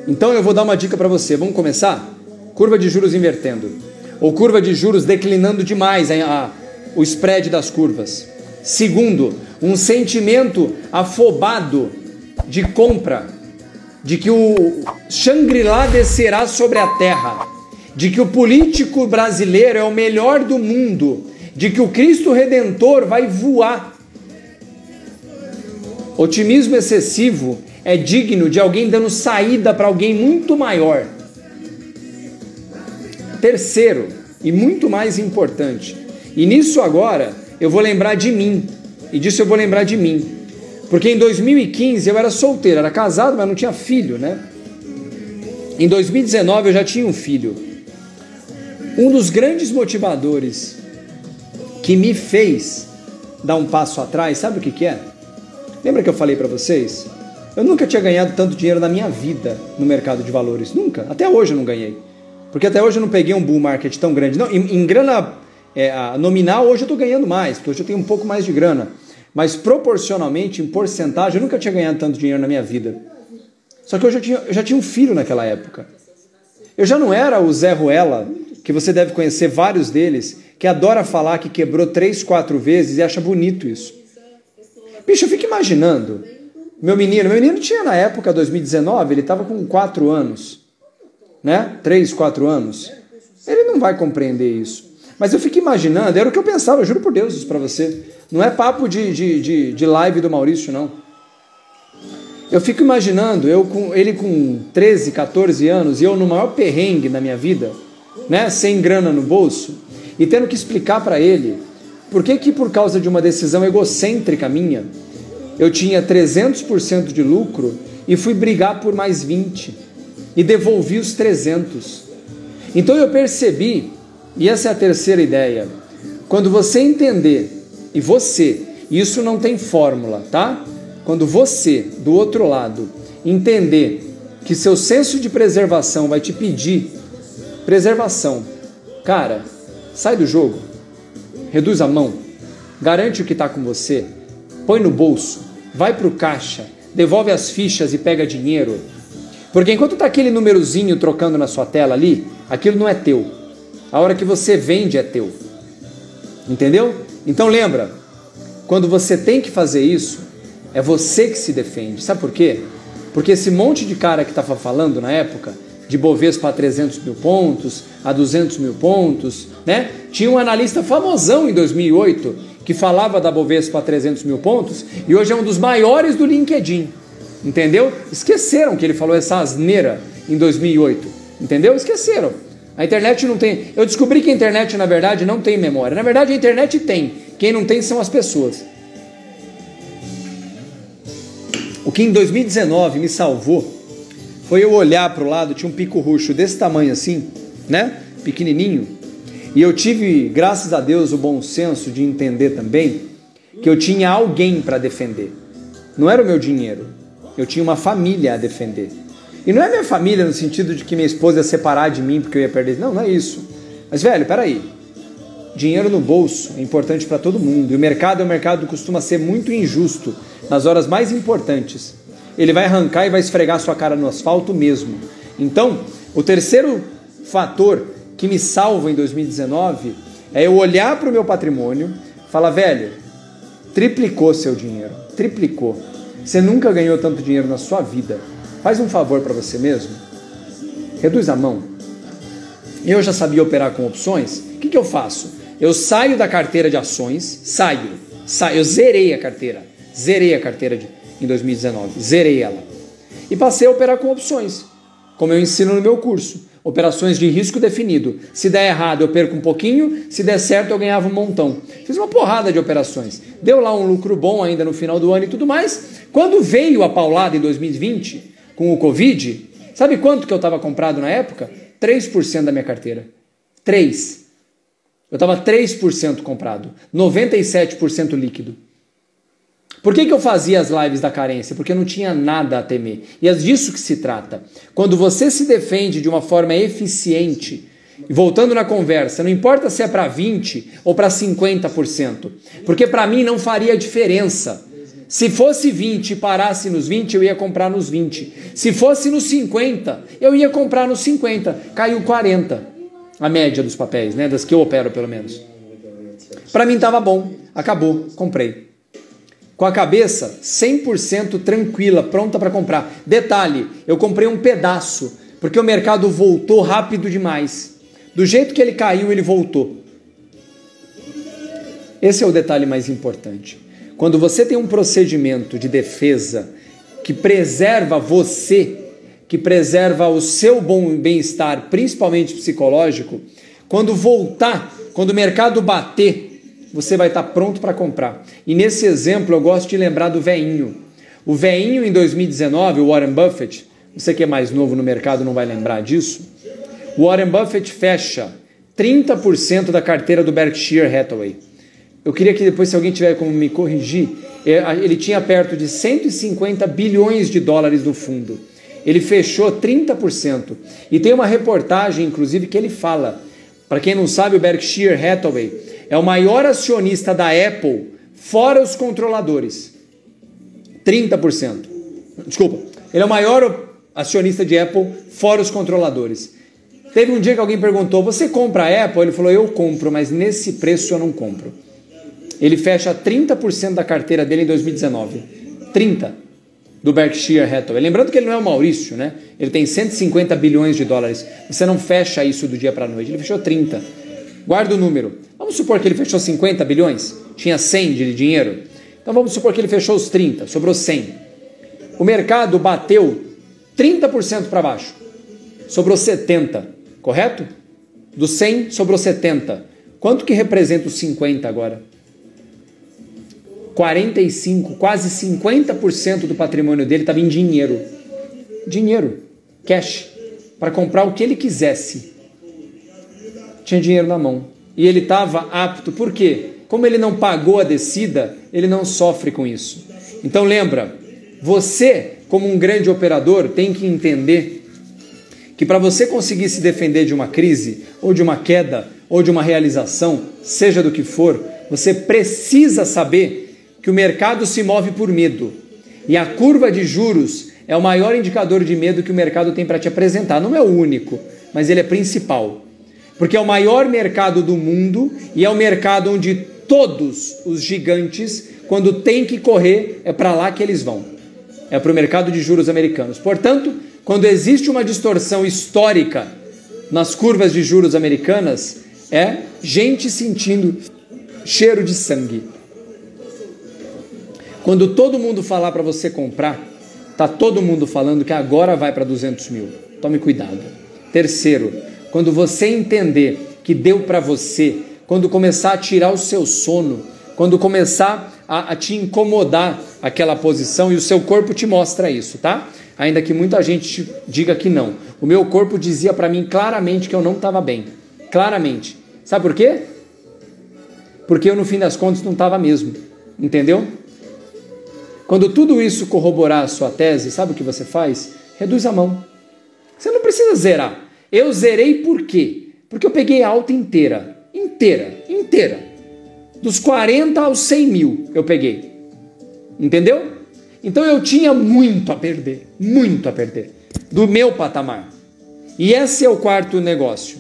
A: Então eu vou dar uma dica para você. Vamos começar? Curva de juros invertendo. Ou curva de juros declinando demais o spread das curvas. Segundo, um sentimento afobado de compra. De que o Shangri-La descerá sobre a terra. De que o político brasileiro é o melhor do mundo. De que o Cristo Redentor vai voar. Otimismo excessivo é digno de alguém dando saída para alguém muito maior. Terceiro, e muito mais importante, e nisso agora eu vou lembrar de mim, e disso eu vou lembrar de mim, porque em 2015 eu era solteiro, era casado, mas não tinha filho, né? Em 2019 eu já tinha um filho. Um dos grandes motivadores que me fez dar um passo atrás, sabe o que é? Lembra que eu falei para vocês? Eu nunca tinha ganhado tanto dinheiro na minha vida no mercado de valores. Nunca. Até hoje eu não ganhei. Porque até hoje eu não peguei um bull market tão grande. Não, em grana nominal, hoje eu estou ganhando mais. Porque hoje eu tenho um pouco mais de grana. Mas proporcionalmente, em porcentagem, eu nunca tinha ganhado tanto dinheiro na minha vida. Só que eu já tinha um filho naquela época. Eu já não era o Zé Ruela, que você deve conhecer vários deles, que adora falar que quebrou 3, 4 vezes e acha bonito isso. Bicho, eu fico imaginando... Meu menino tinha na época, 2019, ele estava com 4 anos, né? 3, 4 anos. Ele não vai compreender isso. Mas eu fico imaginando, era o que eu pensava, eu juro por Deus isso para você. Não é papo de live do Maurício, não. Eu fico imaginando, ele com 13, 14 anos, e eu no maior perrengue na minha vida, né? Sem grana no bolso, e tendo que explicar para ele por que por causa de uma decisão egocêntrica minha, eu tinha 300% de lucro e fui brigar por mais 20% e devolvi os 300%. Então eu percebi, e essa é a terceira ideia, quando você entender, e isso não tem fórmula, tá? Quando você, do outro lado, entender que seu senso de preservação vai te pedir preservação, cara, sai do jogo, reduz a mão, garante o que está com você, põe no bolso, vai para o caixa, devolve as fichas e pega dinheiro. Porque enquanto está aquele númerozinho trocando na sua tela ali, aquilo não é teu. A hora que você vende é teu. Entendeu? Então lembra, quando você tem que fazer isso, é você que se defende. Sabe por quê? Porque esse monte de cara que estava falando na época, de Bovespa a 300 mil pontos, a 200 mil pontos, né? Tinha um analista famosão em 2008 que falava da Bovespa a 300 mil pontos e hoje é um dos maiores do LinkedIn, entendeu? Esqueceram que ele falou essa asneira em 2008, entendeu? Esqueceram. A internet não tem... Eu descobri que a internet, na verdade, não tem memória. Na verdade, a internet tem. Quem não tem são as pessoas. O que em 2019 me salvou foi eu olhar para o lado, tinha um pico roxo desse tamanho assim, né? Pequenininho. E eu tive, graças a Deus, o bom senso de entender também que eu tinha alguém para defender. Não era o meu dinheiro. Eu tinha uma família a defender. E não é minha família no sentido de que minha esposa ia separar de mim porque eu ia perder. Não, não é isso. Mas, velho, peraí. Dinheiro no bolso é importante para todo mundo. E o mercado costuma ser muito injusto nas horas mais importantes. Ele vai arrancar e vai esfregar sua cara no asfalto mesmo. Então, o terceiro fator que me salva em 2019 é eu olhar para o meu patrimônio e falar, velho, triplicou seu dinheiro, triplicou. Você nunca ganhou tanto dinheiro na sua vida. Faz um favor para você mesmo. Reduz a mão. Eu já sabia operar com opções. O que eu faço? Eu saio da carteira de ações, eu zerei a carteira. Zerei a carteira em 2019, zerei ela. E passei a operar com opções, como eu ensino no meu curso. Operações de risco definido. Se der errado, eu perco um pouquinho. Se der certo, eu ganhava um montão. Fiz uma porrada de operações. Deu lá um lucro bom ainda no final do ano e tudo mais. Quando veio a paulada em 2020, com o Covid, sabe quanto que eu estava comprado na época? 3% da minha carteira. 3%. Eu estava 3% comprado. 97% líquido. Por que eu fazia as lives da carência? Porque eu não tinha nada a temer. E é disso que se trata. Quando você se defende de uma forma eficiente, e voltando na conversa, não importa se é para 20% ou para 50%, porque para mim não faria diferença. Se fosse 20 e parasse nos 20, eu ia comprar nos 20. Se fosse nos 50, eu ia comprar nos 50. Caiu 40, a média dos papéis, né? Das que eu opero pelo menos. Para mim estava bom, acabou, comprei. Com a cabeça 100% tranquila, pronta para comprar. Detalhe, eu comprei um pedaço, porque o mercado voltou rápido demais. Do jeito que ele caiu, ele voltou. Esse é o detalhe mais importante. Quando você tem um procedimento de defesa que preserva você, que preserva o seu bom bem-estar, principalmente psicológico, quando voltar, quando o mercado bater, você vai estar pronto para comprar. E nesse exemplo eu gosto de lembrar do veinho. O veinho em 2019, o Warren Buffett, você que é mais novo no mercado não vai lembrar disso, o Warren Buffett fecha 30% da carteira do Berkshire Hathaway. Eu queria que depois, se alguém tiver como me corrigir, ele tinha perto de 150 bilhões de dólares no fundo. Ele fechou 30%. E tem uma reportagem, inclusive, que ele fala, para quem não sabe, o Berkshire Hathaway é o maior acionista da Apple, fora os controladores. 30%. Desculpa. Ele é o maior acionista de Apple, fora os controladores. Teve um dia que alguém perguntou, você compra a Apple? Ele falou, eu compro, mas nesse preço eu não compro. Ele fecha 30% da carteira dele em 2019. 30% do Berkshire Hathaway. Lembrando que ele não é o Maurício, né? Ele tem 150 bilhões de dólares. Você não fecha isso do dia para a noite. Ele fechou 30%. Guarda o número. Vamos supor que ele fechou 50 bilhões? Tinha 100 de dinheiro? Então vamos supor que ele fechou os 30, sobrou 100. O mercado bateu 30% para baixo. Sobrou 70, correto? Do 100 sobrou 70. Quanto que representa os 50 agora? 45, quase 50% do patrimônio dele estava em dinheiro. Dinheiro, cash, para comprar o que ele quisesse. Tinha dinheiro na mão. E ele estava apto, por quê? Como ele não pagou a descida, ele não sofre com isso. Então lembra, você, como um grande operador, tem que entender que para você conseguir se defender de uma crise, ou de uma queda, ou de uma realização, seja do que for, você precisa saber que o mercado se move por medo. E a curva de juros é o maior indicador de medo que o mercado tem para te apresentar. Não é o único, mas ele é principal. Porque é o maior mercado do mundo e é o mercado onde todos os gigantes, quando tem que correr, é para lá que eles vão. É para o mercado de juros americanos. Portanto, quando existe uma distorção histórica nas curvas de juros americanas, é gente sentindo cheiro de sangue. Quando todo mundo falar para você comprar, tá todo mundo falando que agora vai para 200 mil. Tome cuidado. Terceiro, quando você entender que deu para você, quando começar a tirar o seu sono, quando começar a te incomodar aquela posição, e o seu corpo te mostra isso, tá? Ainda que muita gente diga que não. O meu corpo dizia para mim claramente que eu não estava bem. Claramente. Sabe por quê? Porque eu, no fim das contas, não estava mesmo. Entendeu? Quando tudo isso corroborar a sua tese, sabe o que você faz? Reduz a mão. Você não precisa zerar. Eu zerei por quê? Porque eu peguei a alta inteira. Inteira. Dos 40 aos 100 mil eu peguei. Entendeu? Então eu tinha muito a perder. Do meu patamar. E esse é o quarto negócio.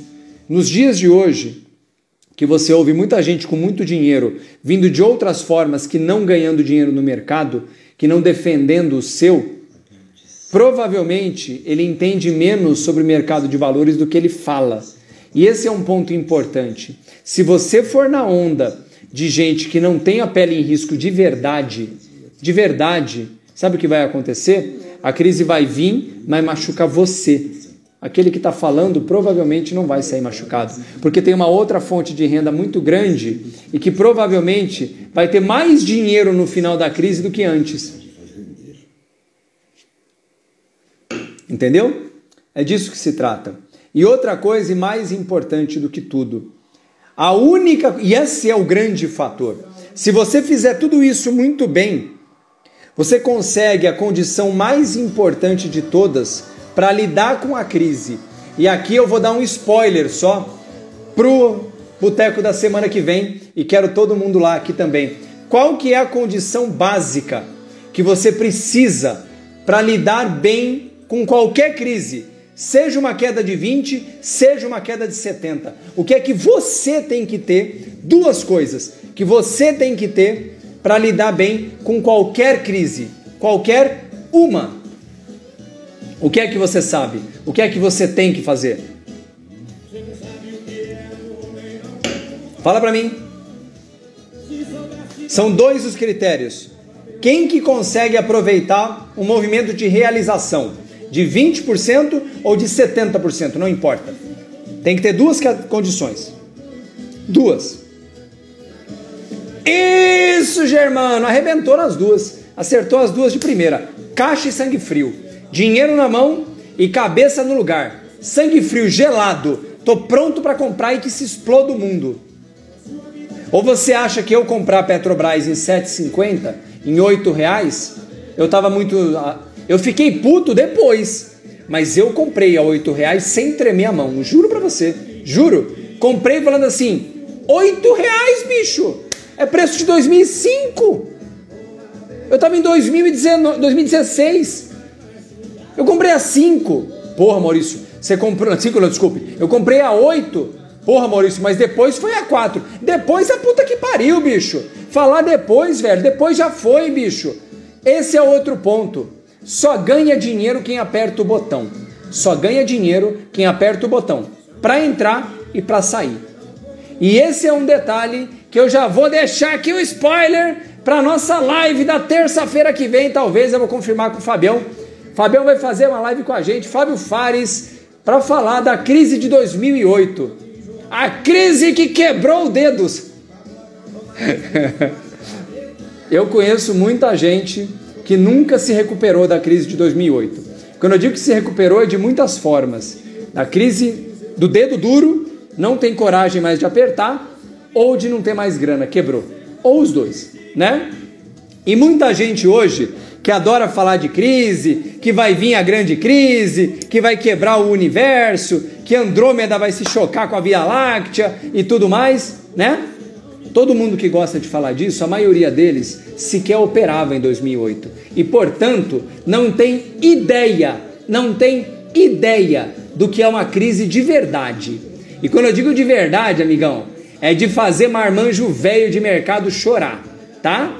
A: Nos dias de hoje, que você ouve muita gente com muito dinheiro vindo de outras formas que não ganhando dinheiro no mercado, que não defendendo o seu, provavelmente ele entende menos sobre o mercado de valores do que ele fala. E esse é um ponto importante. Se você for na onda de gente que não tem a pele em risco de verdade, de verdade, sabe o que vai acontecer? A crise vai vir, vai machucar você. Aquele que está falando provavelmente não vai sair machucado, porque tem uma outra fonte de renda muito grande e que provavelmente vai ter mais dinheiro no final da crise do que antes. Entendeu? É disso que se trata. E outra coisa, e mais importante do que tudo, a única, e esse é o grande fator, se você fizer tudo isso muito bem, você consegue a condição mais importante de todas para lidar com a crise. E aqui eu vou dar um spoiler só pro Boteco da semana que vem e quero todo mundo lá aqui também. Qual que é a condição básica que você precisa para lidar bem com qualquer crise? Seja uma queda de 20, seja uma queda de 70. O que é que você tem que ter? Duas coisas que você tem que ter para lidar bem com qualquer crise. Qualquer uma. O que é que você sabe? O que é que você tem que fazer? Fala para mim. São dois os critérios. Quem que consegue aproveitar um movimento de realização? De 20% ou de 70%, não importa. Tem que ter duas condições. Duas. Isso, Germano, arrebentou nas duas. Acertou as duas de primeira. Caixa e sangue frio. Dinheiro na mão e cabeça no lugar. Sangue frio, gelado. Tô pronto para comprar e que se exploda o mundo. Ou você acha que eu comprar Petrobras em 7,50, em R$8, eu fiquei puto depois, mas eu comprei a R$8 sem tremer a mão, juro pra você, juro. Comprei falando assim, R$8, bicho, é preço de 2005. Eu tava em 2016, eu comprei a 5. Porra, Maurício, você comprou a 5, não, desculpe, eu comprei a 8. Porra, Maurício, mas depois foi a 4. Depois a puta que pariu, bicho. Falar depois, velho, depois já foi, bicho. Esse é outro ponto. Só ganha dinheiro quem aperta o botão. Só ganha dinheiro quem aperta o botão para entrar e para sair. E esse é um detalhe que eu já vou deixar aqui o spoiler para nossa live da terça-feira que vem. Talvez eu vou confirmar com o Fabião. Fabião vai fazer uma live com a gente, Fábio Fares, para falar da crise de 2008. A crise que quebrou dedos. Eu conheço muita gente que nunca se recuperou da crise de 2008. Quando eu digo que se recuperou é de muitas formas. Da crise do dedo duro, não tem coragem mais de apertar, ou de não ter mais grana, quebrou. Ou os dois, né? E muita gente hoje que adora falar de crise, que vai vir a grande crise, que vai quebrar o universo, que Andrômeda vai se chocar com a Via Láctea e tudo mais, né? Todo mundo que gosta de falar disso, a maioria deles sequer operava em 2008 e, portanto, não tem ideia do que é uma crise de verdade. E quando eu digo de verdade, amigão, é de fazer marmanjo velho de mercado chorar, tá?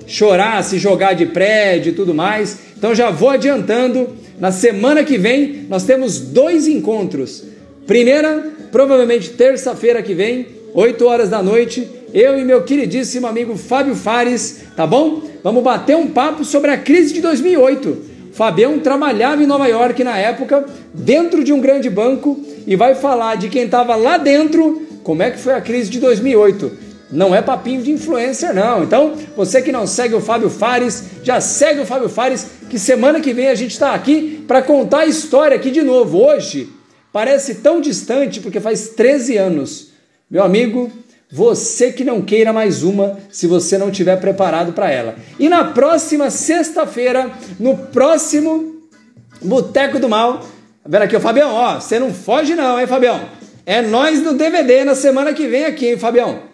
A: Chorar, se jogar de prédio e tudo mais. Então já vou adiantando, na semana que vem nós temos 2 encontros. Primeira, provavelmente terça-feira que vem, 8 horas da noite, eu e meu queridíssimo amigo Fábio Fares, tá bom? Vamos bater um papo sobre a crise de 2008. Fabião trabalhava em Nova York na época, dentro de um grande banco, e vai falar de quem estava lá dentro, como é que foi a crise de 2008. Não é papinho de influencer, não. Então, você que não segue o Fábio Fares, já segue o Fábio Fares, que semana que vem a gente está aqui para contar a história aqui de novo. Hoje, parece tão distante, porque faz 13 anos. Meu amigo, você que não queira mais uma, se você não estiver preparado para ela. E na próxima sexta-feira, no próximo Boteco do Mal, vendo aqui, o Fabião, ó, você não foge não, hein, Fabião? É nós no DVD na semana que vem aqui, hein, Fabião?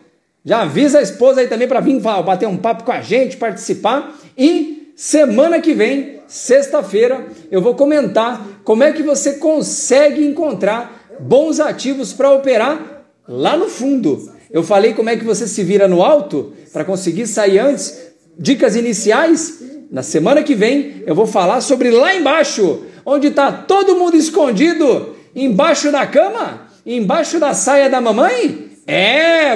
A: Já avisa a esposa aí também para vir bater um papo com a gente, participar. E semana que vem, sexta-feira, eu vou comentar como é que você consegue encontrar bons ativos para operar lá no fundo. Eu falei como é que você se vira no alto para conseguir sair antes. Dicas iniciais. Na semana que vem eu vou falar sobre lá embaixo, onde está todo mundo escondido, embaixo da cama, embaixo da saia da mamãe.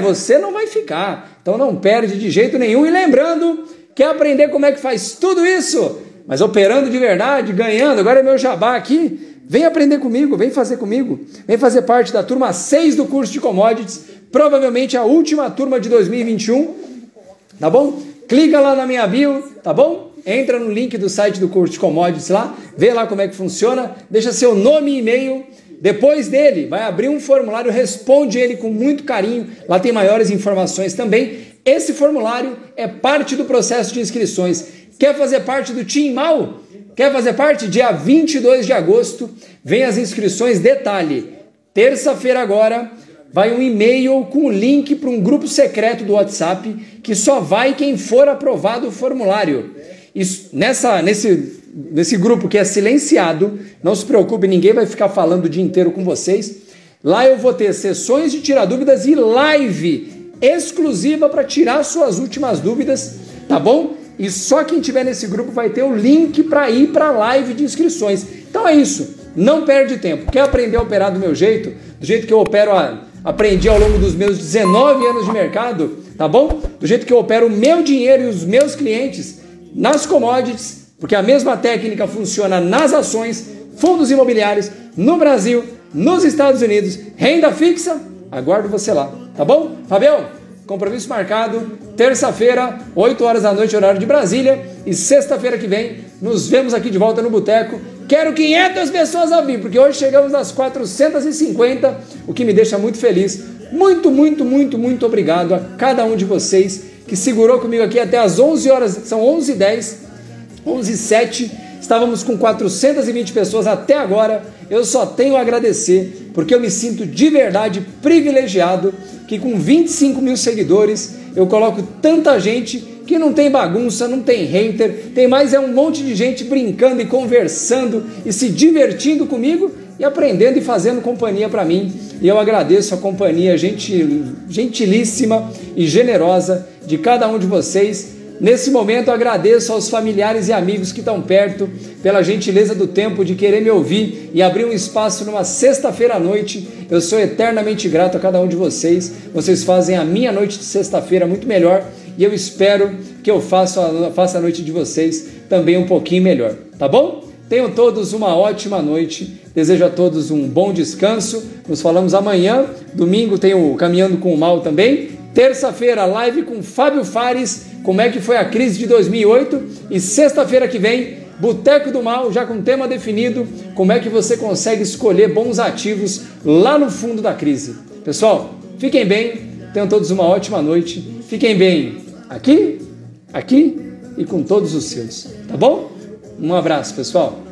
A: Você não vai ficar. Então não perde de jeito nenhum. E lembrando Quer aprender como é que faz tudo isso? Mas operando de verdade, ganhando, agora é meu jabá aqui. Vem aprender comigo, vem fazer comigo. Vem fazer parte da turma 6 do curso de Commodities, provavelmente a última turma de 2021, tá bom? Clica lá na minha bio, tá bom? Entra no link do site do curso de Commodities lá, vê lá como é que funciona, deixa seu nome e e-mail. Depois dele, vai abrir um formulário, responde ele com muito carinho, lá tem maiores informações também. Esse formulário é parte do processo de inscrições. Quer fazer parte do Team Mal? Quer fazer parte? Dia 22 de agosto, vem as inscrições. Detalhe, terça-feira agora, vai um e-mail com o link para um grupo secreto do WhatsApp, que só vai quem for aprovado o formulário. Isso, nesse grupo que é silenciado, não se preocupe, ninguém vai ficar falando o dia inteiro com vocês. Lá eu vou ter sessões de tirar dúvidas e live exclusiva para tirar suas últimas dúvidas, tá bom? E só quem tiver nesse grupo vai ter o link para ir para a live de inscrições. Então é isso, não perde tempo. Quer aprender a operar do meu jeito? Do jeito que eu opero, aprendi ao longo dos meus 19 anos de mercado, tá bom? Do jeito que eu opero o meu dinheiro e os meus clientes nas commodities, porque a mesma técnica funciona nas ações, fundos imobiliários, no Brasil, nos Estados Unidos, renda fixa, aguardo você lá, tá bom? Fabião, compromisso marcado, terça-feira, 8 horas da noite, horário de Brasília, e sexta-feira que vem, nos vemos aqui de volta no Boteco. Quero 500 pessoas a vir, porque hoje chegamos nas 450, o que me deixa muito feliz. Muito, muito, muito, muito obrigado a cada um de vocês que segurou comigo aqui até as 11 horas, são 11h10, 11h07, estávamos com 420 pessoas até agora. Eu só tenho a agradecer, porque eu me sinto de verdade privilegiado que com 25 mil seguidores eu coloco tanta gente que não tem bagunça, não tem hater, tem mais um monte de gente brincando e conversando e se divertindo comigo e aprendendo e fazendo companhia para mim. E eu agradeço a companhia gentilíssima e generosa de cada um de vocês. Nesse momento eu agradeço aos familiares e amigos que estão perto pela gentileza do tempo de querer me ouvir e abrir um espaço numa sexta-feira à noite. Eu sou eternamente grato a cada um de vocês. Vocês fazem a minha noite de sexta-feira muito melhor e eu espero que eu faça a noite de vocês também um pouquinho melhor, tá bom? Tenham todos uma ótima noite, desejo a todos um bom descanso, nos falamos amanhã, domingo tem o Caminhando com o Mal também, terça-feira live com Fábio Fares, como é que foi a crise de 2008, e sexta-feira que vem, Boteco do Mal, já com tema definido, como é que você consegue escolher bons ativos lá no fundo da crise. Pessoal, fiquem bem, tenham todos uma ótima noite, fiquem bem aqui e com todos os seus, tá bom? Um abraço, pessoal.